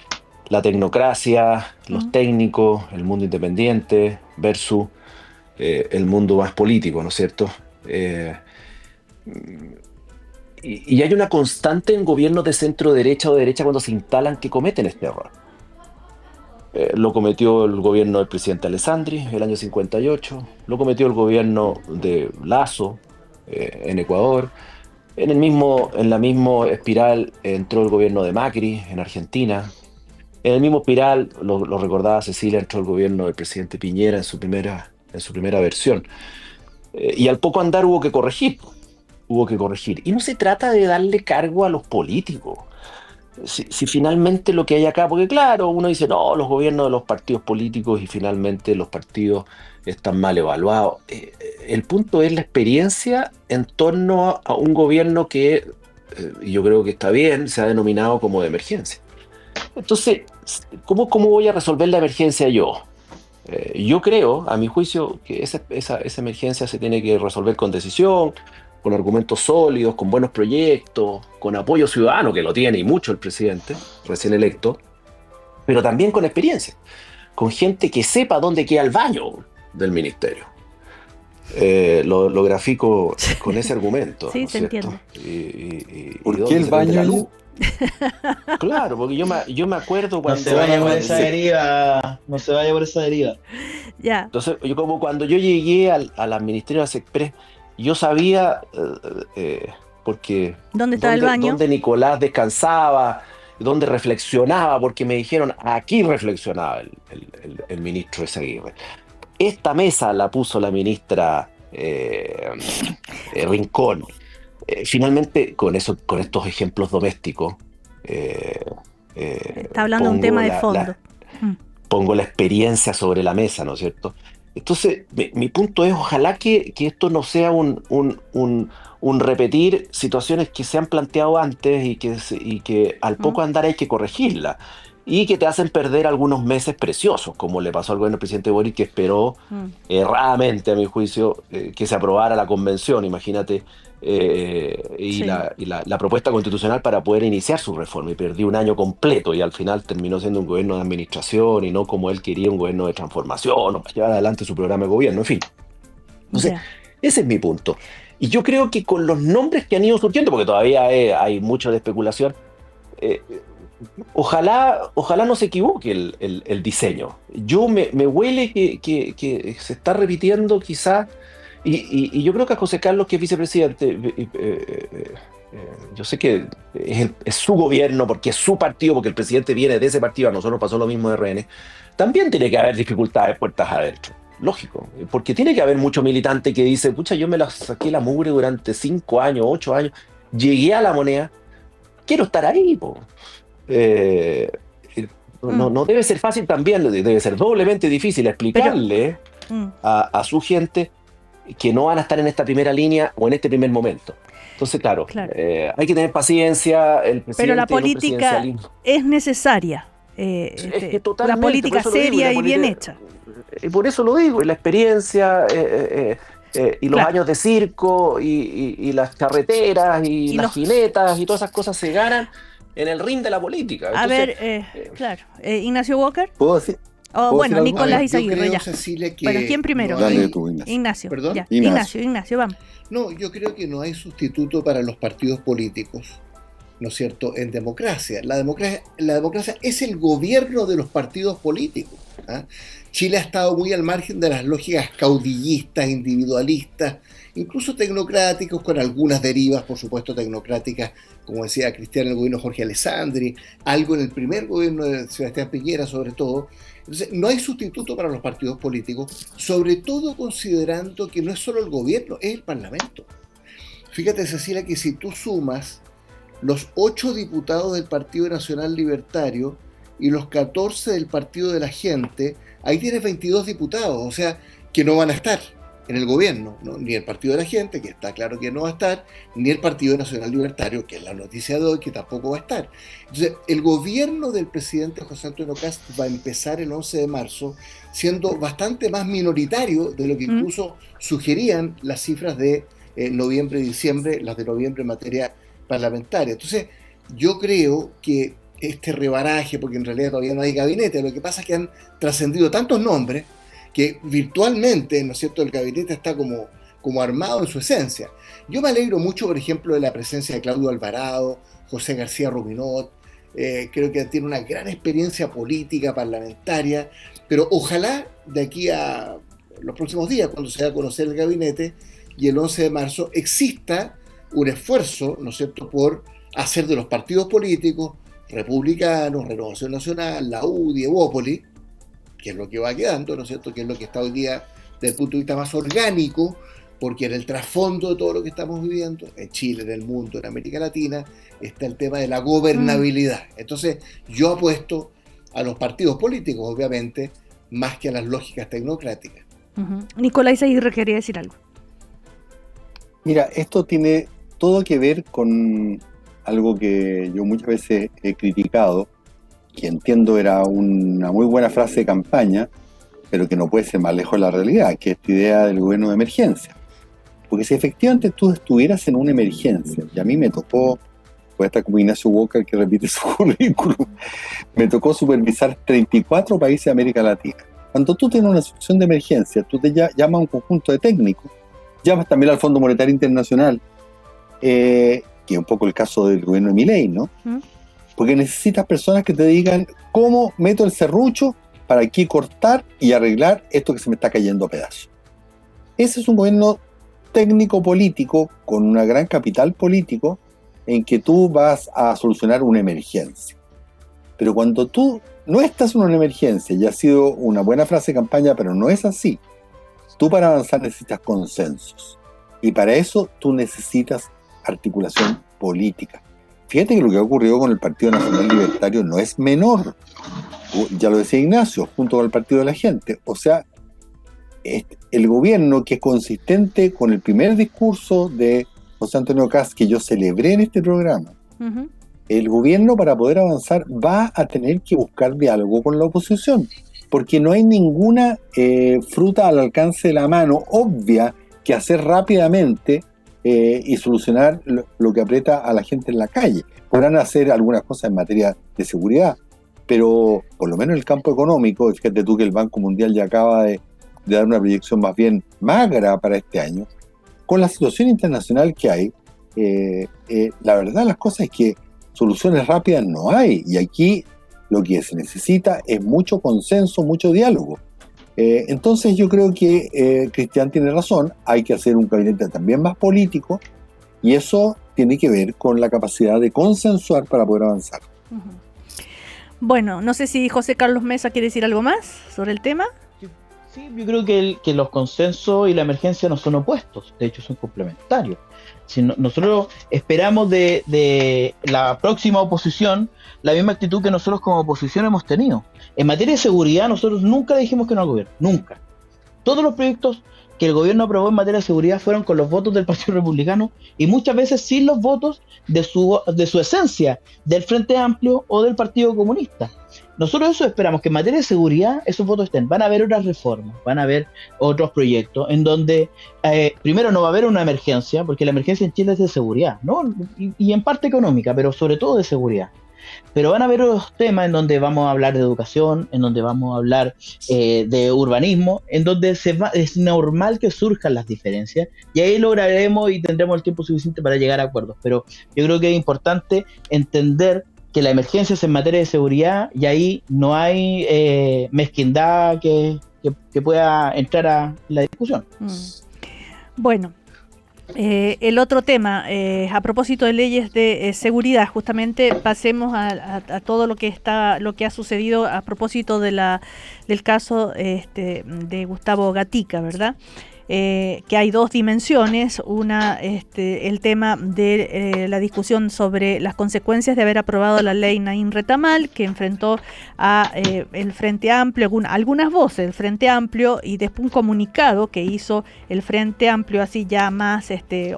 la tecnocracia, los técnicos, el mundo independiente versus el mundo más político, ¿no es cierto? Y hay una constante en gobiernos de centro derecha o derecha cuando se instalan que cometen este error. Lo cometió el gobierno del presidente Alessandri el año 58, lo cometió el gobierno de Lasso en Ecuador, en la misma espiral entró el gobierno de Macri en Argentina, en el mismo espiral, lo recordaba Cecilia, entró el gobierno del presidente Piñera en su primera versión. Y al poco andar hubo que corregir. Y no se trata de darle cargo a los políticos. Si finalmente lo que hay acá, porque claro, uno dice, no, los gobiernos de los partidos políticos y finalmente los partidos están mal evaluados. El punto es la experiencia en torno a un gobierno que, y yo creo que está bien, se ha denominado como de emergencia. Entonces, ¿cómo voy a resolver la emergencia yo? Yo creo, a mi juicio, que esa emergencia se tiene que resolver con decisión, con argumentos sólidos, con buenos proyectos, con apoyo ciudadano, que lo tiene y mucho el presidente recién electo, pero también con experiencia, con gente que sepa dónde queda el baño del ministerio. Lo grafico con ese argumento. Sí, ¿no es se cierto? entiende. ¿Por qué el baño? Claro, porque yo me acuerdo cuando... No se vaya por esa deriva. Ya. Entonces, cuando yo llegué al Ministerio de Express, yo sabía, porque... ¿Dónde estaba el baño? Dónde Nicolás descansaba, dónde reflexionaba, porque me dijeron, aquí reflexionaba el ministro Ezaguirre. Esta mesa la puso la ministra Rincón. Finalmente, con estos ejemplos domésticos... Está hablando de un tema de fondo. Pongo la experiencia sobre la mesa, ¿no es cierto? Entonces, mi punto es, ojalá que esto no sea un repetir situaciones que se han planteado antes y que al poco andar hay que corregirla y que te hacen perder algunos meses preciosos, como le pasó al gobierno del presidente Boric, que esperó erradamente, a mi juicio, que se aprobara la convención, imagínate, Sí. la propuesta constitucional para poder iniciar su reforma, y perdió un año completo y al final terminó siendo un gobierno de administración y no como él quería, un gobierno de transformación o para llevar adelante su programa de gobierno, en fin. Entonces, ese es mi punto. Y yo creo que con los nombres que han ido surgiendo, porque todavía hay mucho de especulación, ojalá no se equivoque el diseño. Yo me huele que se está repitiendo quizás. Y yo creo que a José Carlos, que es vicepresidente, Yo sé que es su gobierno, porque es su partido, porque el presidente viene de ese partido, a nosotros pasó lo mismo de RN, también tiene que haber dificultades puertas adentro. Lógico, porque tiene que haber mucho militante que dice, pucha, yo me la saqué la mugre durante 5 años, 8 años, llegué a la Moneda, quiero estar ahí, po. No debe ser fácil también, debe ser doblemente difícil explicarle a su gente que no van a estar en esta primera línea o en este primer momento. Entonces, claro. Hay que tener paciencia. Pero la política es necesaria. Es que la política seria y bien hecha. Por eso lo digo, la experiencia y los años de circo y las carreteras y las jinetas y todas esas cosas se ganan en el ring de la política. Entonces, Ignacio Walker. ¿Puedo decir? Bueno, Nicolás Izaguirre, ya. Cecilia, que bueno, ¿quién primero? Dale tú, Ignacio. Ignacio. ¿Perdón? Ya. Ignacio, vamos. No, yo creo que no hay sustituto para los partidos políticos, ¿no es cierto?, en democracia. La democracia es el gobierno de los partidos políticos. ¿Ah? Chile ha estado muy al margen de las lógicas caudillistas, individualistas, incluso tecnocráticos, con algunas derivas, por supuesto, tecnocráticas, como decía Cristian, en el gobierno de Jorge Alessandri, algo en el primer gobierno de Sebastián Piñera, sobre todo. Entonces, no hay sustituto para los partidos políticos, sobre todo considerando que no es solo el gobierno, es el Parlamento. Fíjate, Cecilia, que si tú sumas los 8 diputados del Partido Nacional Libertario y los 14 del Partido de la Gente, ahí tienes 22 diputados, o sea, que no van a estar en el gobierno, ¿no? Ni el Partido de la Gente, que está claro que no va a estar, ni el Partido Nacional Libertario, que es la noticia de hoy, que tampoco va a estar. Entonces, el gobierno del presidente José Antonio Kast va a empezar el 11 de marzo siendo bastante más minoritario de lo que incluso sugerían las cifras de noviembre y diciembre, las de noviembre en materia parlamentaria. Entonces, yo creo que este rebaraje, porque en realidad todavía no hay gabinete, lo que pasa es que han trascendido tantos nombres que virtualmente, ¿no es cierto?, el gabinete está como armado en su esencia. Yo me alegro mucho, por ejemplo, de la presencia de Claudio Alvarado, José García Ruminot, creo que tiene una gran experiencia política, parlamentaria, pero ojalá de aquí a los próximos días, cuando se va a conocer el gabinete, y el 11 de marzo, exista un esfuerzo, ¿no es cierto?, por hacer de los partidos políticos, republicanos, Renovación Nacional, la UDI, Evópoli, que es lo que va quedando, ¿no es cierto?, que es lo que está hoy día desde el punto de vista más orgánico, porque en el trasfondo de todo lo que estamos viviendo, en Chile, en el mundo, en América Latina, está el tema de la gobernabilidad. Entonces, yo apuesto a los partidos políticos, obviamente, más que a las lógicas tecnocráticas. Nicolás Izaguirre quería decir algo. Mira, esto tiene todo que ver con algo que yo muchas veces he criticado, que entiendo era una muy buena frase de campaña, pero que no puede ser más lejos de la realidad, que es esta idea del gobierno de emergencia. Porque si efectivamente tú estuvieras en una emergencia, y a mí me tocó, voy a estar como Ignacio Walker que repite su currículum, me tocó supervisar 34 países de América Latina. Cuando tú tienes una situación de emergencia, tú te llamas a un conjunto de técnicos, llamas también al Fondo Monetario Internacional, que es un poco el caso del gobierno de Milei, ¿no? Porque necesitas personas que te digan cómo meto el serrucho para aquí cortar y arreglar esto que se me está cayendo a pedazos. Ese es un gobierno técnico-político con una gran capital político en que tú vas a solucionar una emergencia. Pero cuando tú no estás en una emergencia, y ha sido una buena frase de campaña, pero no es así, tú para avanzar necesitas consensos. Y para eso tú necesitas articulación política. Fíjate que lo que ha ocurrido con el Partido Nacional Libertario no es menor. Ya lo decía Ignacio, junto con el Partido de la Gente. O sea, el gobierno que es consistente con el primer discurso de José Antonio Kast que yo celebré en este programa, el gobierno para poder avanzar va a tener que buscar diálogo con la oposición, porque no hay ninguna fruta al alcance de la mano obvia que hacer rápidamente y solucionar lo que aprieta a la gente en la calle. Podrán hacer algunas cosas en materia de seguridad, pero por lo menos en el campo económico, fíjate tú que el Banco Mundial ya acaba de dar una proyección más bien magra para este año, con la situación internacional que hay, la verdad las cosas es que soluciones rápidas no hay, y aquí lo que se necesita es mucho consenso, mucho diálogo. Entonces yo creo que Cristian tiene razón, hay que hacer un gabinete también más político, y eso tiene que ver con la capacidad de consensuar para poder avanzar. Ujú. Bueno, no sé si José Carlos Mesa quiere decir algo más sobre el tema. Sí, yo creo que los consensos y la emergencia no son opuestos, de hecho son complementarios. Si nosotros esperamos de la próxima oposición la misma actitud que nosotros como oposición hemos tenido. En materia de seguridad nosotros nunca dijimos que no al gobierno, nunca. Todos los proyectos que el gobierno aprobó en materia de seguridad fueron con los votos del Partido Republicano y muchas veces sin los votos de su esencia, del Frente Amplio o del Partido Comunista. Nosotros eso esperamos, que en materia de seguridad esos votos estén. Van a haber otras reformas, van a haber otros proyectos en donde primero no va a haber una emergencia, porque la emergencia en Chile es de seguridad, ¿no? Y en parte económica, pero sobre todo de seguridad. Pero van a haber otros temas en donde vamos a hablar de educación, en donde vamos a hablar de urbanismo, en donde es normal que surjan las diferencias y ahí lograremos y tendremos el tiempo suficiente para llegar a acuerdos. Pero yo creo que es importante entender que la emergencia es en materia de seguridad y ahí no hay mezquindad que pueda entrar a la discusión. Bueno. El otro tema, a propósito de leyes de seguridad, justamente pasemos a todo lo que ha sucedido a propósito del caso de Gustavo Gatica, ¿verdad? Que hay dos dimensiones, una el tema de la discusión sobre las consecuencias de haber aprobado la ley Naín Retamal, que enfrentó a el Frente Amplio, algunas voces del Frente Amplio, y después un comunicado que hizo el Frente Amplio así ya más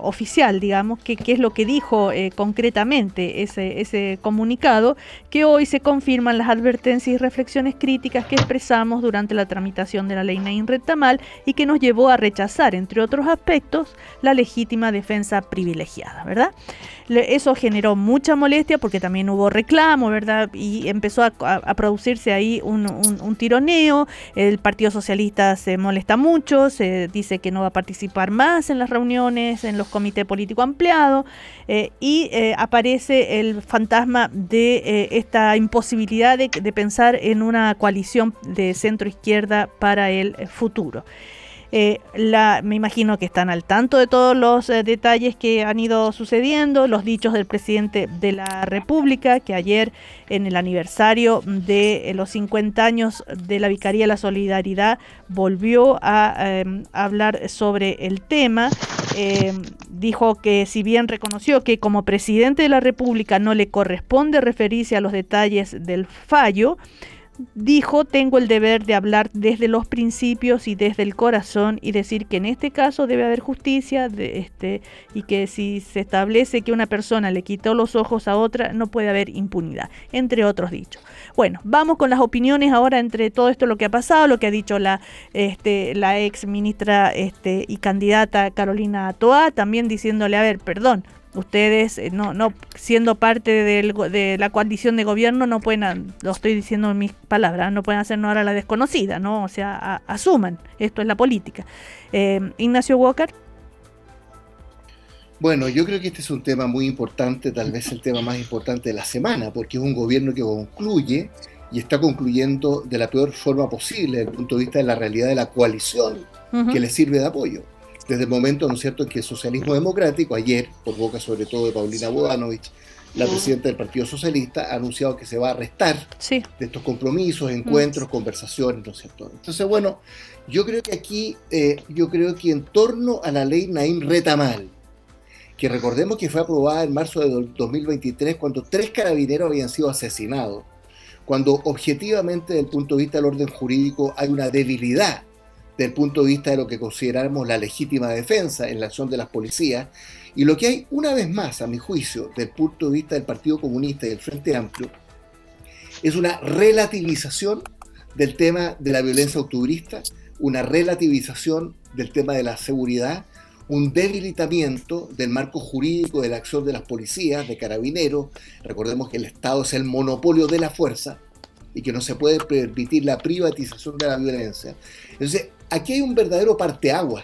oficial, digamos, que es lo que dijo concretamente ese comunicado, que hoy se confirman las advertencias y reflexiones críticas que expresamos durante la tramitación de la ley Naín Retamal y que nos llevó a rechazar, entre otros aspectos, la legítima defensa privilegiada, ¿verdad? Eso generó mucha molestia porque también hubo reclamo, ¿verdad? Y empezó a producirse ahí un tironeo. El Partido Socialista se molesta mucho, se dice que no va a participar más en las reuniones, en los comités políticos ampliados, y aparece el fantasma de esta imposibilidad de pensar en una coalición de centro-izquierda para el futuro. Me imagino que están al tanto de todos los detalles que han ido sucediendo, los dichos del presidente de la República, que ayer en el aniversario de los 50 años de la Vicaría de la Solidaridad volvió a hablar sobre el tema. Dijo que si bien reconoció que como presidente de la República no le corresponde referirse a los detalles del fallo, dijo: tengo el deber de hablar desde los principios y desde el corazón y decir que en este caso debe haber justicia y que si se establece que una persona le quitó los ojos a otra no puede haber impunidad, entre otros dichos. Bueno, vamos con las opiniones ahora entre todo esto, lo que ha pasado, lo que ha dicho la ex ministra y candidata Carolina Toá, también diciéndole, a ver, perdón, ustedes no siendo parte de la coalición de gobierno no pueden, lo estoy diciendo en mis palabras, no pueden hacernos ahora la desconocida, ¿no? O sea, asuman, esto es la política. Ignacio Walker. Bueno, yo creo que este es un tema muy importante, tal vez el tema más importante de la semana, porque es un gobierno que concluye y está concluyendo de la peor forma posible desde el punto de vista de la realidad de la coalición que le sirve de apoyo. Desde el momento, ¿no es cierto?, en que el socialismo democrático, ayer, por boca sobre todo de Paulina Bodanovich, la presidenta del Partido Socialista, ha anunciado que se va a restar de estos compromisos, encuentros, conversaciones, ¿no es cierto? Entonces, bueno, yo creo que aquí, en torno a la ley Naín Retamal, que recordemos que fue aprobada en marzo de 2023, cuando 3 carabineros habían sido asesinados, cuando objetivamente, desde el punto de vista del orden jurídico, hay una debilidad desde el punto de vista de lo que consideramos la legítima defensa en la acción de las policías, y lo que hay una vez más, a mi juicio, desde el punto de vista del Partido Comunista y del Frente Amplio, es una relativización del tema de la violencia octubrista, una relativización del tema de la seguridad, un debilitamiento del marco jurídico de la acción de las policías, de carabineros. Recordemos que el Estado es el monopolio de la fuerza y que no se puede permitir la privatización de la violencia. Entonces, aquí hay un verdadero parteaguas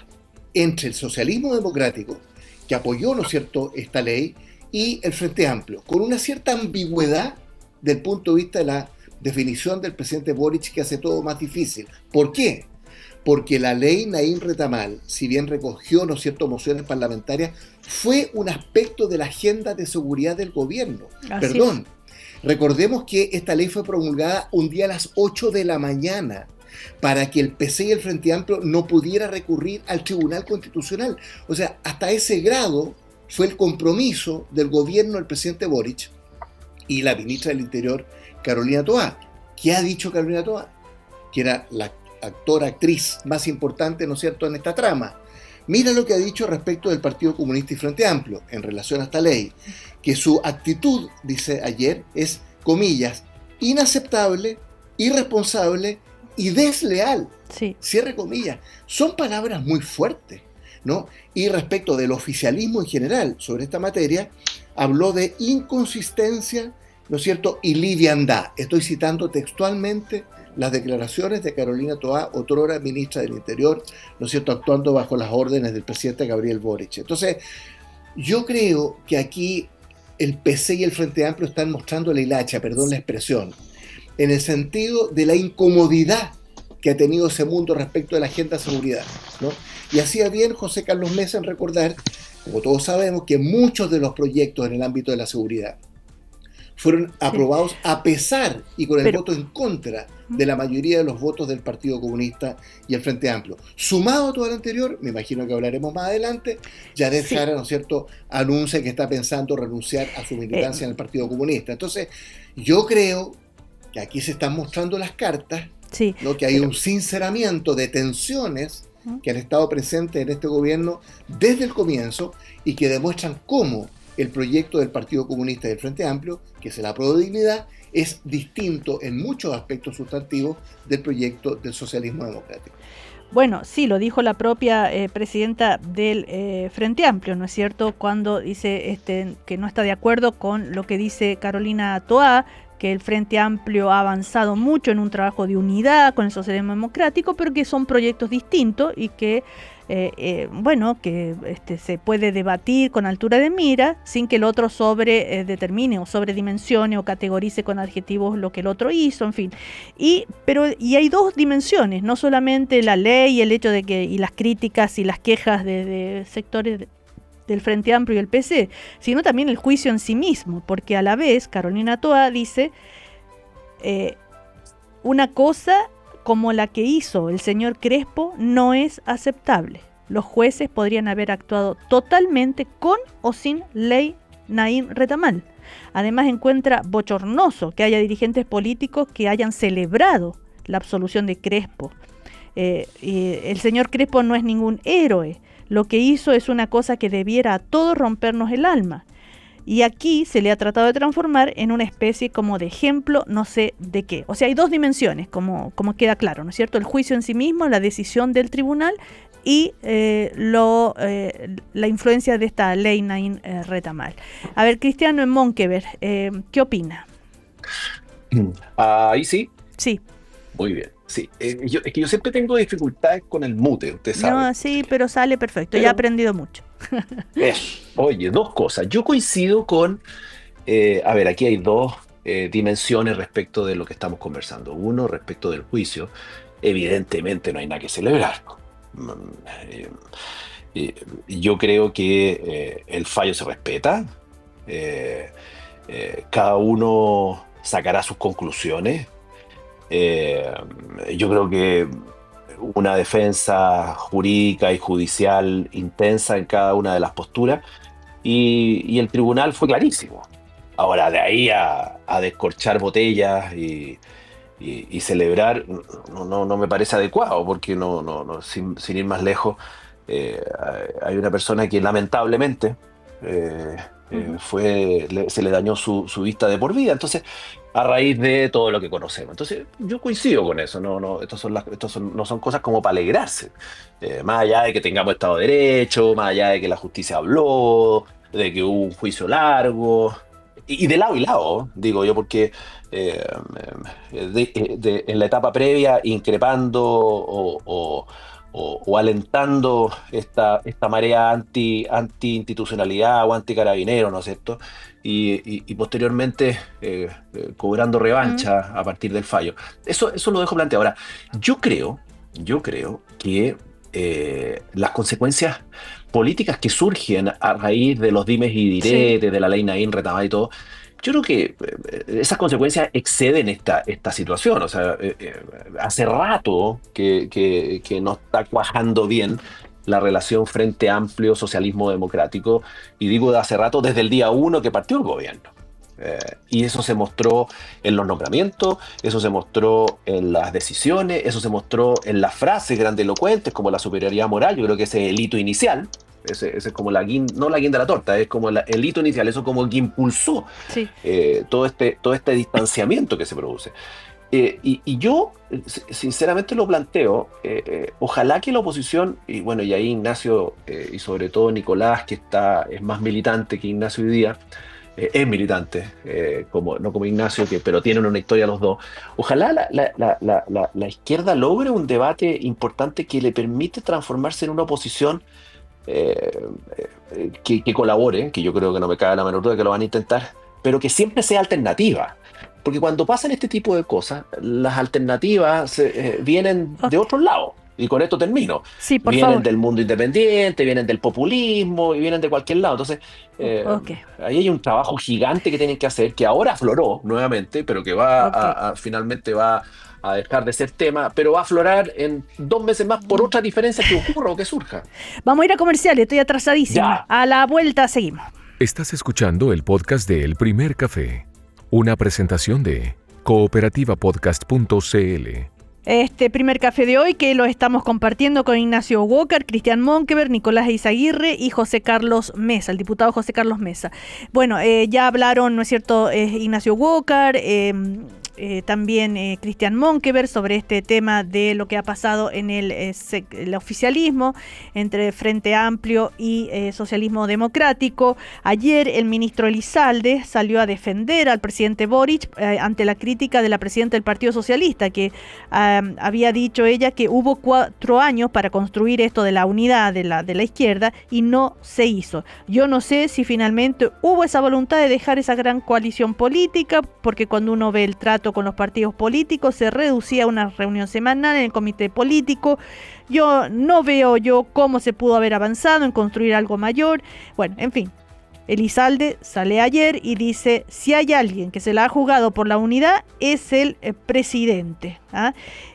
entre el socialismo democrático, que apoyó, ¿no es cierto?, esta ley, y el Frente Amplio, con una cierta ambigüedad del punto de vista de la definición del presidente Boric, que hace todo más difícil. ¿Por qué? porque la ley Naim Retamal, si bien recogió, ¿no es cierto?, mociones parlamentarias, fue un aspecto de la agenda de seguridad del gobierno. Recordemos que esta ley fue promulgada un día a las 8 de la mañana para que el PC y el Frente Amplio no pudiera recurrir al Tribunal Constitucional. O sea, hasta ese grado fue el compromiso del gobierno del presidente Boric y la ministra del Interior, Carolina Toá. ¿Qué ha dicho Carolina Toá? Que era la actriz más importante, ¿no es cierto?, en esta trama. Mira lo que ha dicho respecto del Partido Comunista y Frente Amplio en relación a esta ley, que su actitud, dice ayer, es, comillas, inaceptable, irresponsable y desleal. Sí. Cierre comillas. Son palabras muy fuertes, ¿no? Y respecto del oficialismo en general sobre esta materia, habló de inconsistencia, ¿no es cierto?, y liviandad. Estoy citando textualmente las declaraciones de Carolina Toá, otrora ministra del Interior, ¿no es cierto?, actuando bajo las órdenes del presidente Gabriel Boric. Entonces, yo creo que aquí el PC y el Frente Amplio están mostrando la hilacha, perdón la expresión, en el sentido de la incomodidad que ha tenido ese mundo respecto de la agenda de seguridad, ¿no? Y hacía bien José Carlos Mesa en recordar, como todos sabemos, que muchos de los proyectos en el ámbito de la seguridad fueron aprobados a pesar y con el voto en contra de la mayoría de los votos del Partido Comunista y el Frente Amplio. Sumado a todo lo anterior, me imagino que hablaremos más adelante, Yaret Jara, ¿no es cierto?, anuncia que está pensando renunciar a su militancia en el Partido Comunista. Entonces, yo creo que aquí se están mostrando las cartas, ¿no?, que hay un sinceramiento de tensiones que han estado presentes en este gobierno desde el comienzo y que demuestran cómo el proyecto del Partido Comunista y del Frente Amplio, que es el Apruebo Dignidad, es distinto en muchos aspectos sustantivos del proyecto del socialismo democrático. Bueno, sí, lo dijo la propia presidenta del Frente Amplio, ¿no es cierto?, cuando dice que no está de acuerdo con lo que dice Carolina Toá, que el Frente Amplio ha avanzado mucho en un trabajo de unidad con el socialismo democrático, pero que son proyectos distintos y que se puede debatir con altura de mira sin que el otro determine o sobredimensione o categorice con adjetivos lo que el otro hizo, en fin. Y hay dos dimensiones, no solamente la ley y el hecho de que y las críticas y las quejas de sectores del Frente Amplio y el PC, sino también el juicio en sí mismo, porque a la vez Carolina Toá dice una cosa como la que hizo el señor Crespo no es aceptable. Los jueces podrían haber actuado totalmente con o sin ley Naim Retamal. Además, encuentra bochornoso que haya dirigentes políticos que hayan celebrado la absolución de Crespo. Y el señor Crespo no es ningún héroe. Lo que hizo es una cosa que debiera a todos rompernos el alma. Y aquí se le ha tratado de transformar en una especie como de ejemplo, no sé de qué. O sea, hay dos dimensiones, como queda claro, ¿no es cierto? El juicio en sí mismo, la decisión del tribunal y la influencia de esta ley Naim Retamal. A ver, Cristiano en Monkever, ¿qué opina? Ahí sí. Sí. Muy bien. Sí, es que yo siempre tengo dificultades con el mute, usted sabe. No, sí, pero sale perfecto, ya he aprendido mucho. Oye, dos cosas. Yo coincido con, aquí hay dos dimensiones respecto de lo que estamos conversando. Uno, respecto del juicio, evidentemente no hay nada que celebrar. Yo creo que el fallo se respeta, cada uno sacará sus conclusiones. Yo creo que una defensa jurídica y judicial intensa en cada una de las posturas y el tribunal fue clarísimo. Ahora, de ahí a descorchar botellas y celebrar no me parece adecuado, porque sin ir más lejos, hay una persona que lamentablemente se le dañó su vista de por vida, entonces a raíz de todo lo que conocemos. Entonces yo coincido con eso, no son cosas como para alegrarse, más allá de que tengamos Estado de Derecho, más allá de que la justicia habló, de que hubo un juicio largo, y de lado y lado, digo yo, porque en la etapa previa, increpando o alentando esta marea anti-institucionalidad o anti-carabinero, ¿no es cierto? Y posteriormente cobrando revancha a partir del fallo. Eso lo dejo planteado. Ahora, yo creo yo creo que las consecuencias políticas que surgen a raíz de los dimes y diretes, de la ley Naín, Retamal y todo, yo creo que esas consecuencias exceden esta situación. O sea, hace rato que no está cuajando bien la relación Frente Amplio, Socialismo Democrático, y digo de hace rato desde el día 1 que partió el gobierno. Y eso se mostró en los nombramientos, eso se mostró en las decisiones, eso se mostró en las frases grandilocuentes como la superioridad moral. Yo creo que ese es el hito inicial, ese es como no la guinda de la torta, es como el hito inicial, eso como que impulsó todo este distanciamiento que se produce. Y yo sinceramente lo planteo, ojalá que la oposición, y bueno, y ahí Ignacio y sobre todo Nicolás, que es más militante que Ignacio hoy día, es militante, no como Ignacio, pero tienen una historia los dos. Ojalá la izquierda logre un debate importante que le permite transformarse en una oposición que colabore, que yo creo que no me cabe la menor duda que lo van a intentar, pero que siempre sea alternativa. Porque cuando pasan este tipo de cosas, las alternativas vienen de otros lados. Y con esto termino. Sí, por vienen favor. del mundo independiente, vienen del populismo y vienen de cualquier lado. Entonces, ahí hay un trabajo gigante que tienen que hacer, que ahora afloró nuevamente, pero que finalmente va a dejar de ser tema, pero va a aflorar en 2 meses más por otra diferencia que ocurra o que surja. Vamos a ir a comerciales, estoy atrasadísima. Ya. A la vuelta seguimos. Estás escuchando el podcast de El Primer Café, una presentación de cooperativapodcast.cl. Este primer café de hoy que lo estamos compartiendo con Ignacio Walker, Cristian Monkeberg, Nicolás Eizaguirre y José Carlos Mesa, el diputado José Carlos Mesa. Bueno, ya hablaron, ¿no es cierto?, Ignacio Walker, también Cristian Monkeberg sobre este tema de lo que ha pasado en el oficialismo entre Frente Amplio y Socialismo Democrático. Ayer el ministro Elizalde salió a defender al presidente Boric ante la crítica de la presidenta del Partido Socialista, que había dicho ella que hubo 4 años para construir esto de la unidad de la izquierda y no se hizo. Yo no sé si finalmente hubo esa voluntad de dejar esa gran coalición política, porque cuando uno ve el trato con los partidos políticos se reducía a una reunión semanal en el comité político. Yo no veo cómo se pudo haber avanzado en construir algo mayor. Bueno, en fin, Elizalde sale ayer y dice: si hay alguien que se la ha jugado por la unidad es el presidente.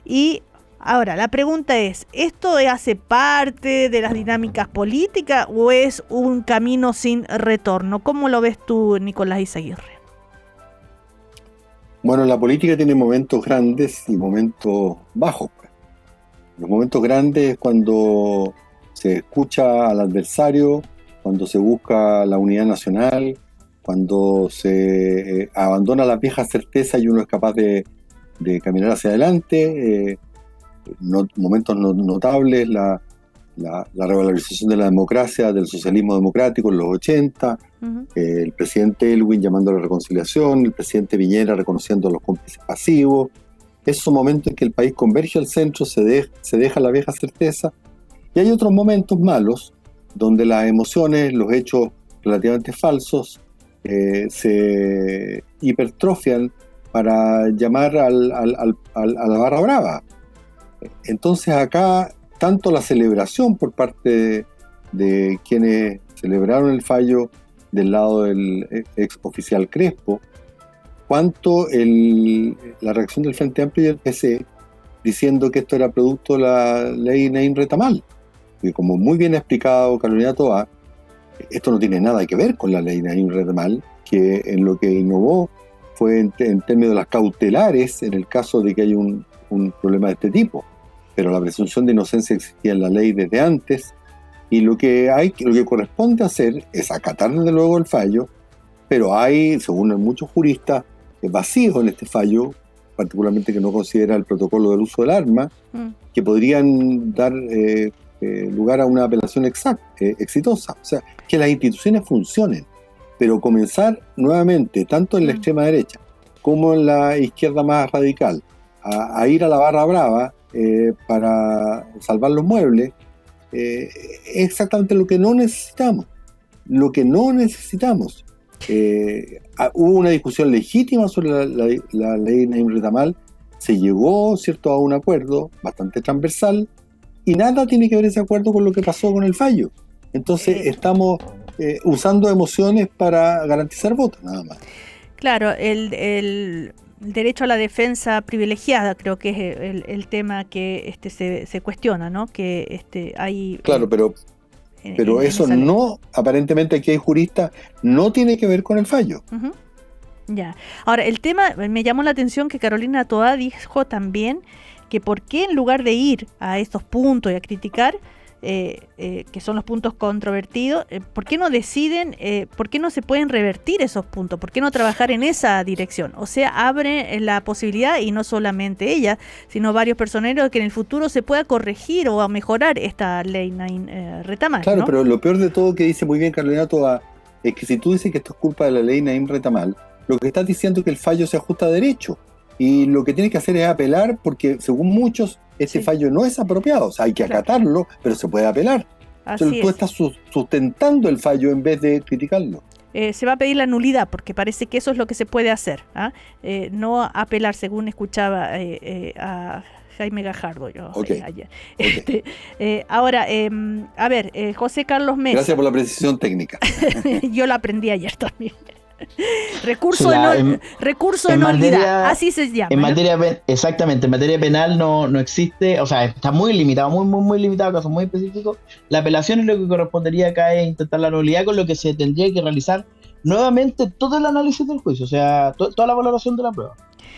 Y ahora la pregunta es, ¿esto hace parte de las dinámicas políticas o es un camino sin retorno? ¿Cómo lo ves tú, Nicolás Eizaguirre? Bueno, la política tiene momentos grandes y momentos bajos. Los momentos grandes es cuando se escucha al adversario, cuando se busca la unidad nacional, cuando se abandona las viejas certezas y uno es capaz de caminar hacia adelante. Momentos notables, la revalorización de la democracia, del socialismo democrático en los 80, el presidente Elwin llamando a la reconciliación, el presidente Piñera reconociendo a los cómplices pasivos. Esos momentos en que el país converge al centro, se deja la vieja certeza. Y hay otros momentos malos, donde las emociones, los hechos relativamente falsos, se hipertrofian para llamar a la barra brava. Entonces acá, tanto la celebración por parte de quienes celebraron el fallo del lado del ex oficial Crespo, cuanto la reacción del Frente Amplio y el PC diciendo que esto era producto de la ley Naín Retamal. Y como muy bien ha explicado Carolina Toá, esto no tiene nada que ver con la ley Naín Retamal, que en lo que innovó fue en términos de las cautelares en el caso de que haya un problema de este tipo. Pero la presunción de inocencia existía en la ley desde antes, y lo que corresponde hacer es acatar desde luego el fallo, pero hay, según muchos juristas, vacíos en este fallo, particularmente que no considera el protocolo del uso del arma, que podrían dar lugar a una apelación exitosa. O sea, que las instituciones funcionen, pero comenzar nuevamente, tanto en la extrema derecha como en la izquierda más radical, a ir a la barra brava para salvar los muebles, es exactamente lo que no necesitamos. Hubo una discusión legítima sobre la ley Naín Retamal, se llegó, ¿cierto?, a un acuerdo bastante transversal y nada tiene que ver ese acuerdo con lo que pasó con el fallo. Entonces estamos usando emociones para garantizar votos, nada más. Claro, el derecho a la defensa privilegiada creo que es el tema que se cuestiona, ¿no? Que hay... Claro, pero eso no, aparentemente aquí hay juristas, no tiene que ver con el fallo. Uh-huh. Ya. Ahora, el tema, me llamó la atención que Carolina Toá dijo también que por qué en lugar de ir a estos puntos y a criticar, que son los puntos controvertidos, ¿por qué no deciden, por qué no se pueden revertir esos puntos? ¿Por qué no trabajar en esa dirección? O sea, abre la posibilidad, y no solamente ella, sino varios personeros, que en el futuro se pueda corregir o mejorar esta ley Naim Retamal. Claro, ¿no? pero lo peor de todo que dice muy bien Carolina Toá es que si tú dices que esto es culpa de la ley Naim Retamal, lo que estás diciendo es que el fallo se ajusta a derecho. Y lo que tienes que hacer es apelar, porque según muchos, ese fallo no es apropiado. O sea, hay que acatarlo, pero se puede apelar. Entonces tú estás sustentando el fallo en vez de criticarlo. Se va a pedir la nulidad, porque parece que eso es lo que se puede hacer, ¿ah? No apelar, según escuchaba a Jaime Gajardo yo ayer. Ahora, a ver, José Carlos Mesa. Gracias por la precisión técnica. Yo la aprendí ayer también. Recurso de nulidad, así se llama. Exactamente, en materia penal no existe, o sea, está muy limitado, muy limitado, casos muy específicos. La apelación es lo que correspondería acá, es intentar la nulidad, con lo que se tendría que realizar nuevamente todo el análisis del juicio, o sea, toda la valoración de la prueba.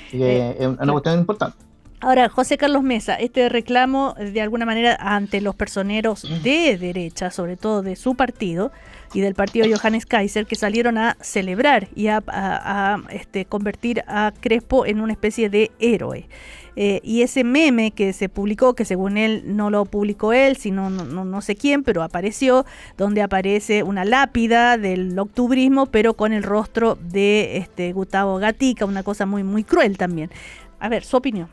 Así que es una cuestión importante. Ahora, José Carlos Mesa, este reclamo de alguna manera ante los personeros de derecha, sobre todo de su partido y del partido de Johannes Kaiser, que salieron a celebrar y a convertir a Crespo en una especie de héroe. Y ese meme que se publicó, que según él no lo publicó él, sino no sé quién, pero apareció, donde aparece una lápida del octubrismo, pero con el rostro de Gustavo Gatica, una cosa muy cruel también. A ver, su opinión.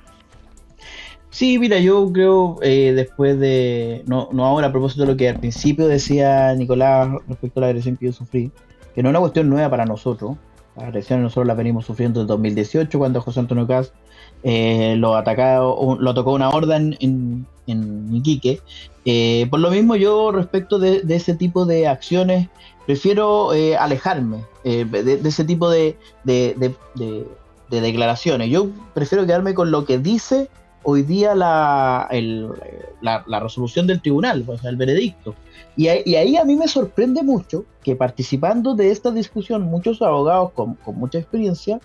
Sí, mira, yo creo, después de, no ahora a propósito de lo que al principio decía Nicolás respecto a la agresión que yo sufrí, que no es una cuestión nueva para nosotros. La agresión nosotros la venimos sufriendo en 2018, cuando José Antonio Kast lo tocó una horda en Iquique. Por lo mismo, yo respecto de ese tipo de acciones prefiero alejarme de ese tipo de declaraciones. Yo prefiero quedarme con lo que dice hoy día la resolución del tribunal, o sea, el veredicto. Y ahí a mí me sorprende mucho que, participando de esta discusión, muchos abogados con mucha experiencia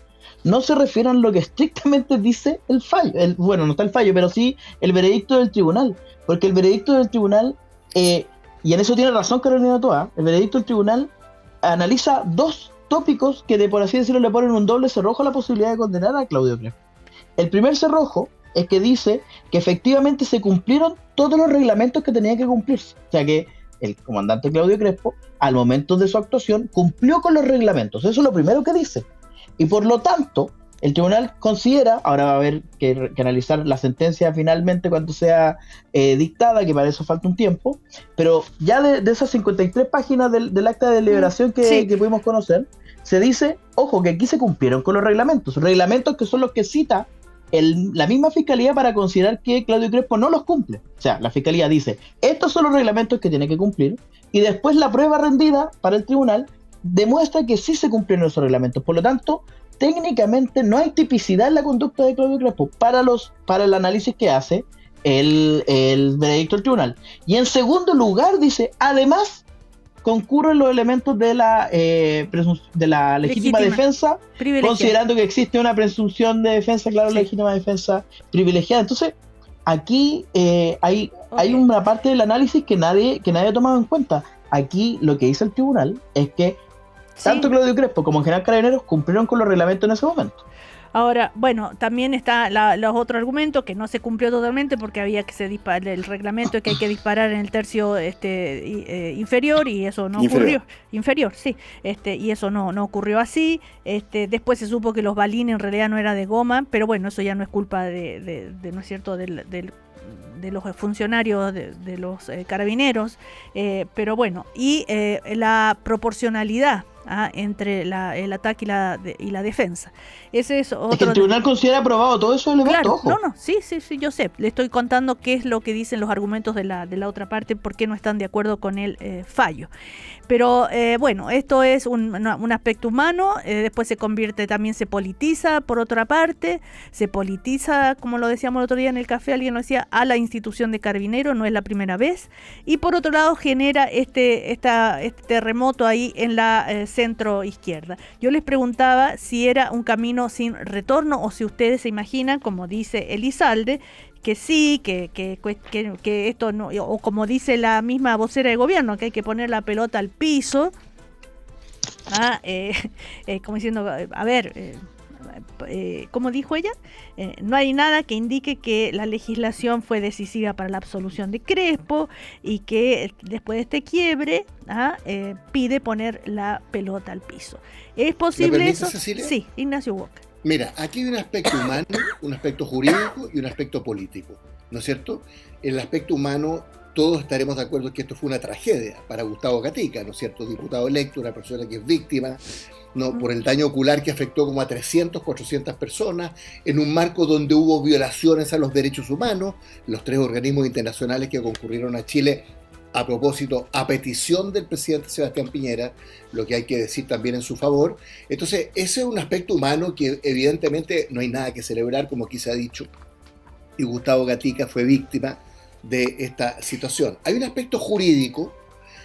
no se refieran a lo que estrictamente dice el fallo. Bueno, no está el fallo, pero sí el veredicto del tribunal. Porque el veredicto del tribunal, y en eso tiene razón Carolina Toá, el veredicto del tribunal analiza dos tópicos que, por así decirlo, le ponen un doble cerrojo a la posibilidad de condenar a Claudio Crespo. El primer cerrojo es que dice que efectivamente se cumplieron todos los reglamentos que tenía que cumplirse. O sea que el comandante Claudio Crespo, al momento de su actuación, cumplió con los reglamentos. Eso es lo primero que dice. Y por lo tanto, el tribunal considera, ahora va a haber que analizar la sentencia finalmente cuando sea dictada, que para eso falta un tiempo, pero ya de esas 53 páginas del acta de deliberación que pudimos conocer, se dice, ojo, que aquí se cumplieron con los reglamentos que son los que cita la misma fiscalía para considerar que Claudio Crespo no los cumple. O sea, la fiscalía dice, estos son los reglamentos que tiene que cumplir, y después la prueba rendida para el tribunal demuestra que sí se cumplieron esos reglamentos. Por lo tanto, técnicamente no hay tipicidad en la conducta de Claudio Crespo para el análisis que hace el veredicto del tribunal. Y en segundo lugar dice, además concurren los elementos de la legítima defensa, considerando que existe una presunción de defensa, claro, legítima defensa privilegiada. Entonces, aquí hay una parte del análisis que nadie ha tomado en cuenta. Aquí lo que dice el tribunal es que tanto Claudio Crespo como el general Carabineros cumplieron con los reglamentos en ese momento. Ahora, bueno, también está los otros argumentos, que no se cumplió totalmente porque había que el reglamento es que hay que disparar en el tercio inferior, y eso no ocurrió. Inferior, sí. Y eso no ocurrió así. Después se supo que los balines en realidad no era de goma, pero bueno, eso ya no es culpa de ¿no es cierto?, de los funcionarios de los carabineros, pero bueno, y la proporcionalidad entre el ataque y la defensa. Ese es otro. Es que el tribunal considera aprobado todo eso elementos, claro, ojo. no, sí, yo sé. Le estoy contando qué es lo que dicen los argumentos de la otra parte, por qué no están de acuerdo con el fallo. Pero bueno, esto es un aspecto humano, después también se politiza, por otra parte, se politiza, como lo decíamos el otro día en el café, alguien lo decía, a la institución de Carabineros, no es la primera vez, y por otro lado genera este terremoto ahí en la centro izquierda. Yo les preguntaba si era un camino sin retorno o si ustedes se imaginan, como dice Elizalde, que sí, que esto no, o como dice la misma vocera de gobierno, que hay que poner la pelota al piso, como diciendo, a ver, ¿cómo dijo ella? No hay nada que indique que la legislación fue decisiva para la absolución de Crespo y que después de este quiebre pide poner la pelota al piso. ¿Es posible eso? Cecilia? Sí, Ignacio Walker. Mira, aquí hay un aspecto humano, un aspecto jurídico y un aspecto político, ¿no es cierto? En el aspecto humano, todos estaremos de acuerdo que esto fue una tragedia para Gustavo Gatica, ¿no es cierto? Diputado electo, una persona que es víctima, ¿no? Por el daño ocular que afectó como a 300, 400 personas, en un marco donde hubo violaciones a los derechos humanos, los 3 organismos internacionales que concurrieron a Chile a propósito, a petición del presidente Sebastián Piñera, lo que hay que decir también en su favor. Entonces, ese es un aspecto humano que evidentemente no hay nada que celebrar, como aquí se ha dicho, y Gustavo Gatica fue víctima de esta situación. Hay un aspecto jurídico,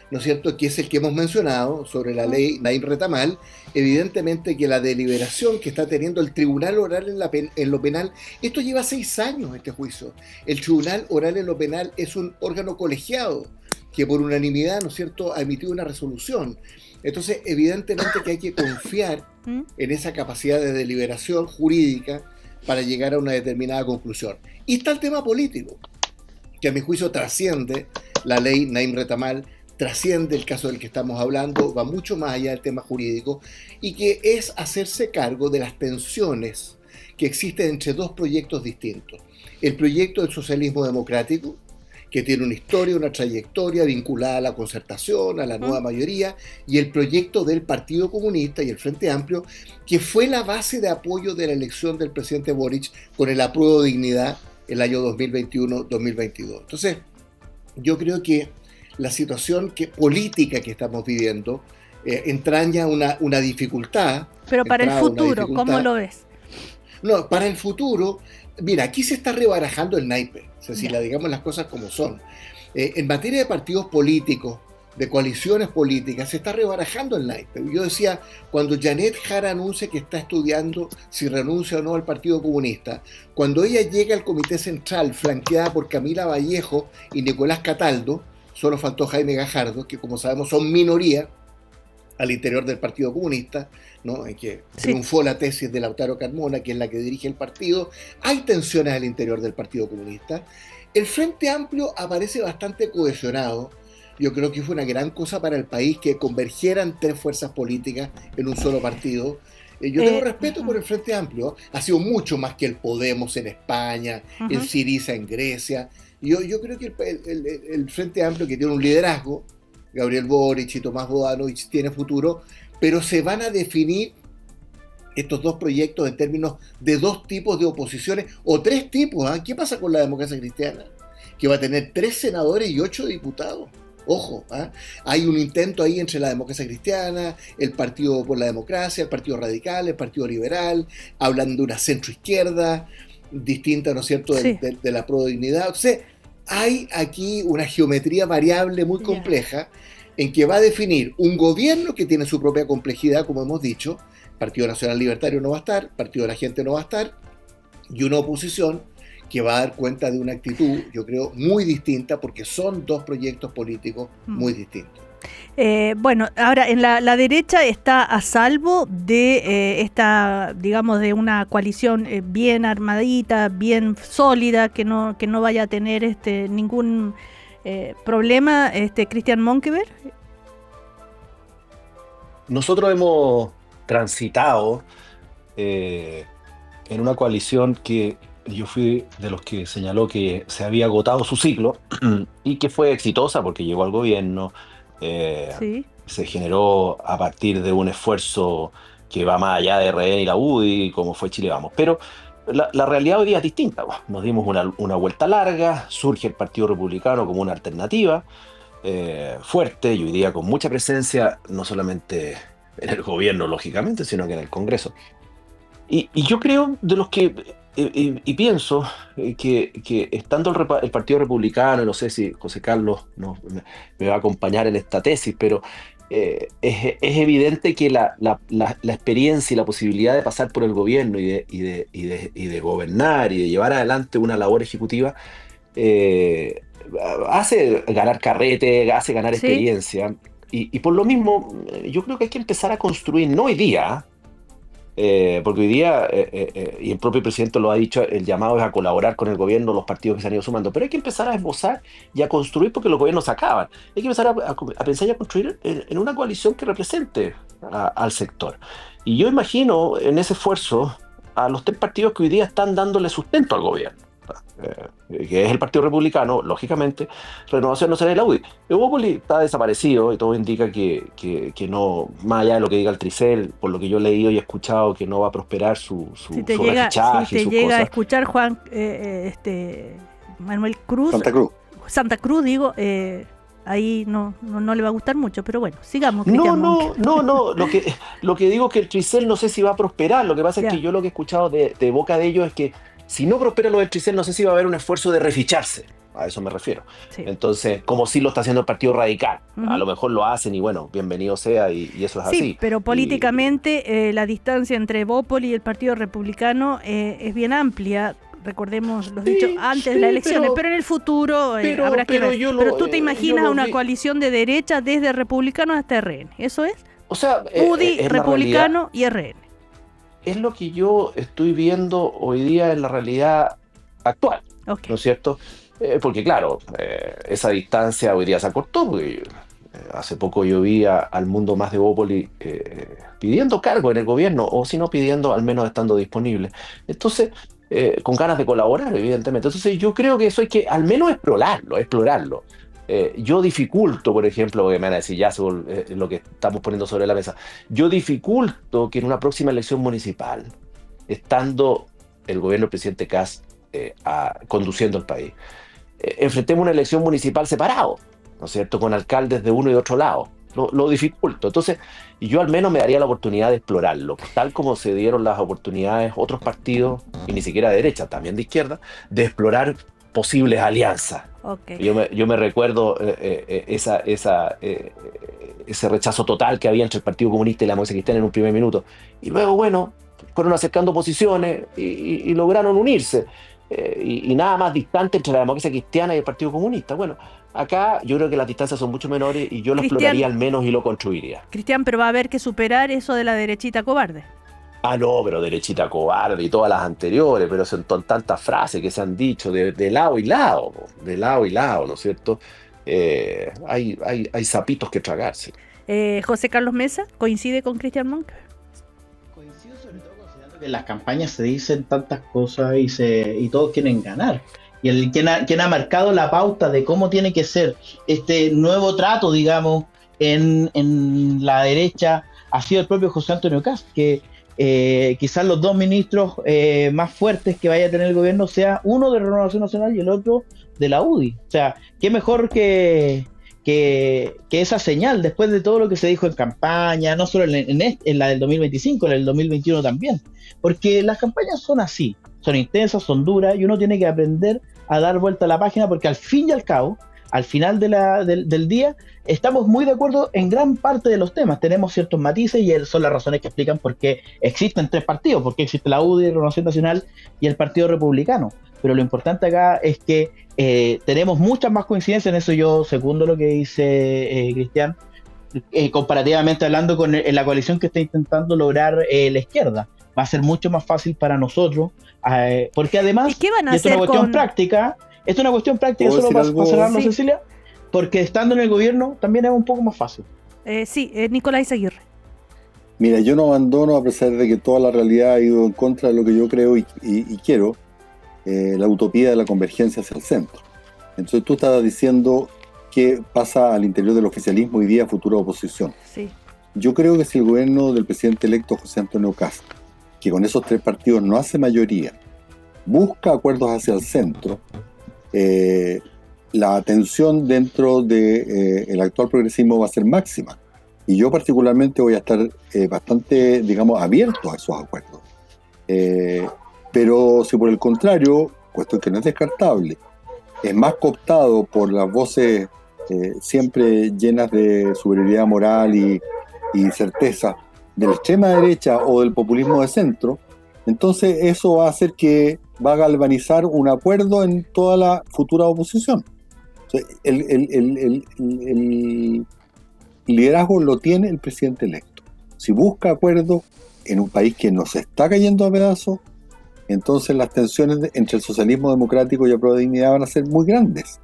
¿no es cierto?, que es el que hemos mencionado sobre la ley Naim Retamal, evidentemente que la deliberación que está teniendo el Tribunal Oral en lo Penal, esto lleva 6 años este juicio. El Tribunal Oral en lo Penal es un órgano colegiado que por unanimidad, ¿no es cierto?, ha emitido una resolución. Entonces, evidentemente que hay que confiar en esa capacidad de deliberación jurídica para llegar a una determinada conclusión. Y está el tema político, que a mi juicio trasciende la ley Naim Retamal, trasciende el caso del que estamos hablando, va mucho más allá del tema jurídico, y que es hacerse cargo de las tensiones que existen entre 2 proyectos distintos. El proyecto del socialismo democrático, que tiene una historia, una trayectoria vinculada a la concertación, a la nueva mayoría, y el proyecto del Partido Comunista y el Frente Amplio, que fue la base de apoyo de la elección del presidente Boric con el apruebo de dignidad el año 2021-2022. Entonces, yo creo que la situación política que estamos viviendo entraña una dificultad. Pero para el futuro, ¿cómo lo ves? No, para el futuro, mira, aquí se está rebarajando el naipe, Cecilia, digamos las cosas como son. En materia de partidos políticos, de coaliciones políticas, se está rebarajando el naipe. Yo decía, cuando Janet Jara anuncia que está estudiando si renuncia o no al Partido Comunista, cuando ella llega al Comité Central flanqueada por Camila Vallejo y Nicolás Cataldo, solo faltó Jaime Gajardo, que como sabemos son minoría al interior del Partido Comunista, ¿no?, en que triunfó la tesis de Lautaro Carmona, que es la que dirige el partido. Hay tensiones al interior del Partido Comunista. El Frente Amplio aparece bastante cohesionado. Yo creo que fue una gran cosa para el país que convergieran 3 fuerzas políticas en un solo partido. Yo tengo respeto por el Frente Amplio. Ha sido mucho más que el Podemos en España, el Syriza en Grecia. Yo creo que el Frente Amplio, que tiene un liderazgo, Gabriel Boric y Tomás Bodanovich, tiene futuro, pero se van a definir estos 2 proyectos en términos de 2 tipos de oposiciones, o 3 tipos. ¿Qué pasa con la democracia cristiana? Que va a tener 3 senadores y 8 diputados. Ojo, hay un intento ahí entre la democracia cristiana, el Partido por la Democracia, el Partido Radical, el Partido Liberal, hablan de una centroizquierda distinta, ¿no es cierto?, de la Prodignidad. Entonces, hay aquí una geometría variable muy compleja en que va a definir un gobierno que tiene su propia complejidad, como hemos dicho. Partido Nacional Libertario no va a estar, Partido de la Gente no va a estar, y una oposición que va a dar cuenta de una actitud, yo creo, muy distinta, porque son 2 proyectos políticos muy distintos. Bueno, ahora en la derecha está a salvo de esta, digamos, de una coalición bien armadita, bien sólida, que no vaya a tener ningún problema, Cristian Monkeberg. Nosotros hemos transitado en una coalición que yo fui de los que señaló que se había agotado su ciclo y que fue exitosa porque llegó al gobierno, se generó a partir de un esfuerzo que va más allá de RN y la UDI, como fue Chile Vamos. Pero la realidad hoy día es distinta. Nos dimos una vuelta larga, surge el Partido Republicano como una alternativa fuerte y hoy día con mucha presencia, no solamente en el gobierno, lógicamente, sino que en el Congreso. Y yo creo de los que, y pienso que estando el Partido Republicano, no sé si José Carlos me va a acompañar en esta tesis, pero es evidente que la experiencia y la posibilidad de pasar por el gobierno y de gobernar y de llevar adelante una labor ejecutiva hace ganar carrete, hace ganar experiencia. Y por lo mismo, yo creo que hay que empezar a construir, no hoy día, porque hoy día, y el propio presidente lo ha dicho, el llamado es a colaborar con el gobierno, los partidos que se han ido sumando, pero hay que empezar a esbozar y a construir porque los gobiernos se acaban. Hay que empezar a pensar y a construir en una coalición que represente al sector. Y yo imagino en ese esfuerzo a los 3 partidos que hoy día están dándole sustento al gobierno. Que es el Partido Republicano, lógicamente, Renovación Nacional y la UDI. Evópoli está desaparecido y todo indica que no, más allá de lo que diga el Tricel, por lo que yo he leído y he escuchado, que no va a prosperar su refichaje. Si te llega a escuchar Juan Manuel Cruz, Santa Cruz, digo, ahí no le va a gustar mucho, pero bueno, sigamos. No, lo que digo es que el Tricel no sé si va a prosperar. Lo que pasa es que yo lo que he escuchado de boca de ellos es que si no prospera lo del Tricel, no sé si va a haber un esfuerzo de reficharse. A eso me refiero. Sí. Entonces, como sí lo está haciendo el Partido Radical. A lo mejor lo hacen y bueno, bienvenido sea y eso es así. Sí, pero políticamente la distancia entre Evópoli y el Partido Republicano es bien amplia. Recordemos los dichos antes de las elecciones, pero en el futuro habrá que ver. Pero tú te imaginas una coalición de derecha desde republicanos hasta RN. ¿Eso es? O sea, UDI, republicano y RN. Es lo que yo estoy viendo hoy día en la realidad actual, ¿no es cierto? Porque claro, esa distancia hoy día se acortó, porque hace poco yo vi al mundo más de Evópoli pidiendo cargo en el gobierno, o si no pidiendo, al menos estando disponible. Entonces, con ganas de colaborar, evidentemente. Entonces yo creo que eso hay que al menos explorarlo. Yo dificulto, por ejemplo, que me van a decir ya lo que estamos poniendo sobre la mesa, yo dificulto que en una próxima elección municipal, estando el gobierno del presidente Kast conduciendo el país, enfrentemos una elección municipal separado, ¿no es cierto?, con alcaldes de uno y de otro lado. Lo dificulto. Entonces, yo al menos me daría la oportunidad de explorarlo, tal como se dieron las oportunidades otros partidos, y ni siquiera de derecha, también de izquierda, de explorar posibles alianzas. Yo me recuerdo ese rechazo total que había entre el Partido Comunista y la Democracia Cristiana en un primer minuto. Y luego, bueno, fueron acercando posiciones y lograron unirse. Y nada más distante entre la Democracia Cristiana y el Partido Comunista. Bueno, acá yo creo que las distancias son mucho menores y yo lo exploraría al menos y lo construiría. Cristian, pero va a haber que superar eso de la derechita cobarde. No, pero derechita cobarde y todas las anteriores, pero son tantas frases que se han dicho de lado y lado, ¿no es cierto? Hay sapitos que tragarse. José Carlos Mesa, ¿coincide con Cristian Monk? Coincido sobre todo considerando que en las campañas se dicen tantas cosas y todos quieren ganar. Y quien ha marcado la pauta de cómo tiene que ser este nuevo trato, digamos, en la derecha ha sido el propio José Antonio Kast, que quizás los 2 ministros más fuertes que vaya a tener el gobierno sea uno de Renovación Nacional y el otro de la UDI. O sea, qué mejor que esa señal después de todo lo que se dijo en campaña, no solo en la del 2025, en el 2021 también. Porque las campañas son así, son intensas, son duras y uno tiene que aprender a dar vuelta a la página porque al fin y al cabo, al final del día, estamos muy de acuerdo en gran parte de los temas. Tenemos ciertos matices y son las razones que explican por qué existen 3 partidos, por qué existe la UDI, Renovación Nacional y el Partido Republicano. Pero lo importante acá es que tenemos muchas más coincidencias, en eso yo segundo lo que dice Cristian, comparativamente hablando con la coalición que está intentando lograr la izquierda. Va a ser mucho más fácil para nosotros, porque además, ¿qué van a esto es una cuestión práctica, solo para cerrarnos, sí. Cecilia, porque estando en el gobierno también es un poco más fácil. Nicolás Izaguirre. Mira, yo no abandono, a pesar de que toda la realidad ha ido en contra de lo que yo creo y quiero, la utopía de la convergencia hacia el centro. Entonces tú estabas diciendo qué pasa al interior del oficialismo hoy día, futura oposición. Sí. Yo creo que si el gobierno del presidente electo José Antonio Kast, que con esos 3 partidos no hace mayoría, busca acuerdos hacia el centro, la tensión dentro del actual progresismo va a ser máxima. Y yo particularmente voy a estar bastante, digamos, abierto a esos acuerdos. Pero si por el contrario, cuestión que no es descartable, es más cooptado por las voces siempre llenas de superioridad moral y certeza de la extrema derecha o del populismo de centro, entonces eso va a hacer que va a galvanizar un acuerdo en toda la futura oposición. O sea, el liderazgo lo tiene el presidente electo. Si busca acuerdo en un país que nos está cayendo a pedazos, entonces las tensiones entre el socialismo democrático y la prueba de dignidad van a ser muy grandes.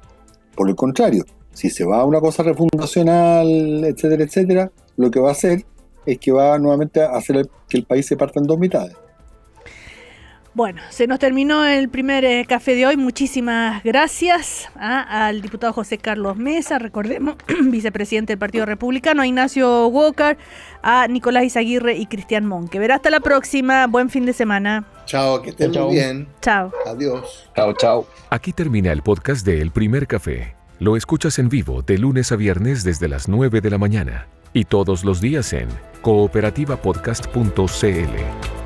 Por el contrario, si se va a una cosa refundacional, etcétera, etcétera, lo que va a hacer es que va nuevamente a hacer que el país se parta en 2 mitades. Bueno, se nos terminó el primer café de hoy. Muchísimas gracias al diputado José Carlos Mesa, recordemos, vicepresidente del Partido Republicano, a Ignacio Walker, a Nicolás Izaguirre y Cristian Monque. Verá, hasta la próxima. Buen fin de semana. Chao, que estén muy bien. Chao. Adiós. Chao, chao. Aquí termina el podcast de El Primer Café. Lo escuchas en vivo de lunes a viernes desde las 9 de la mañana y todos los días en cooperativapodcast.cl.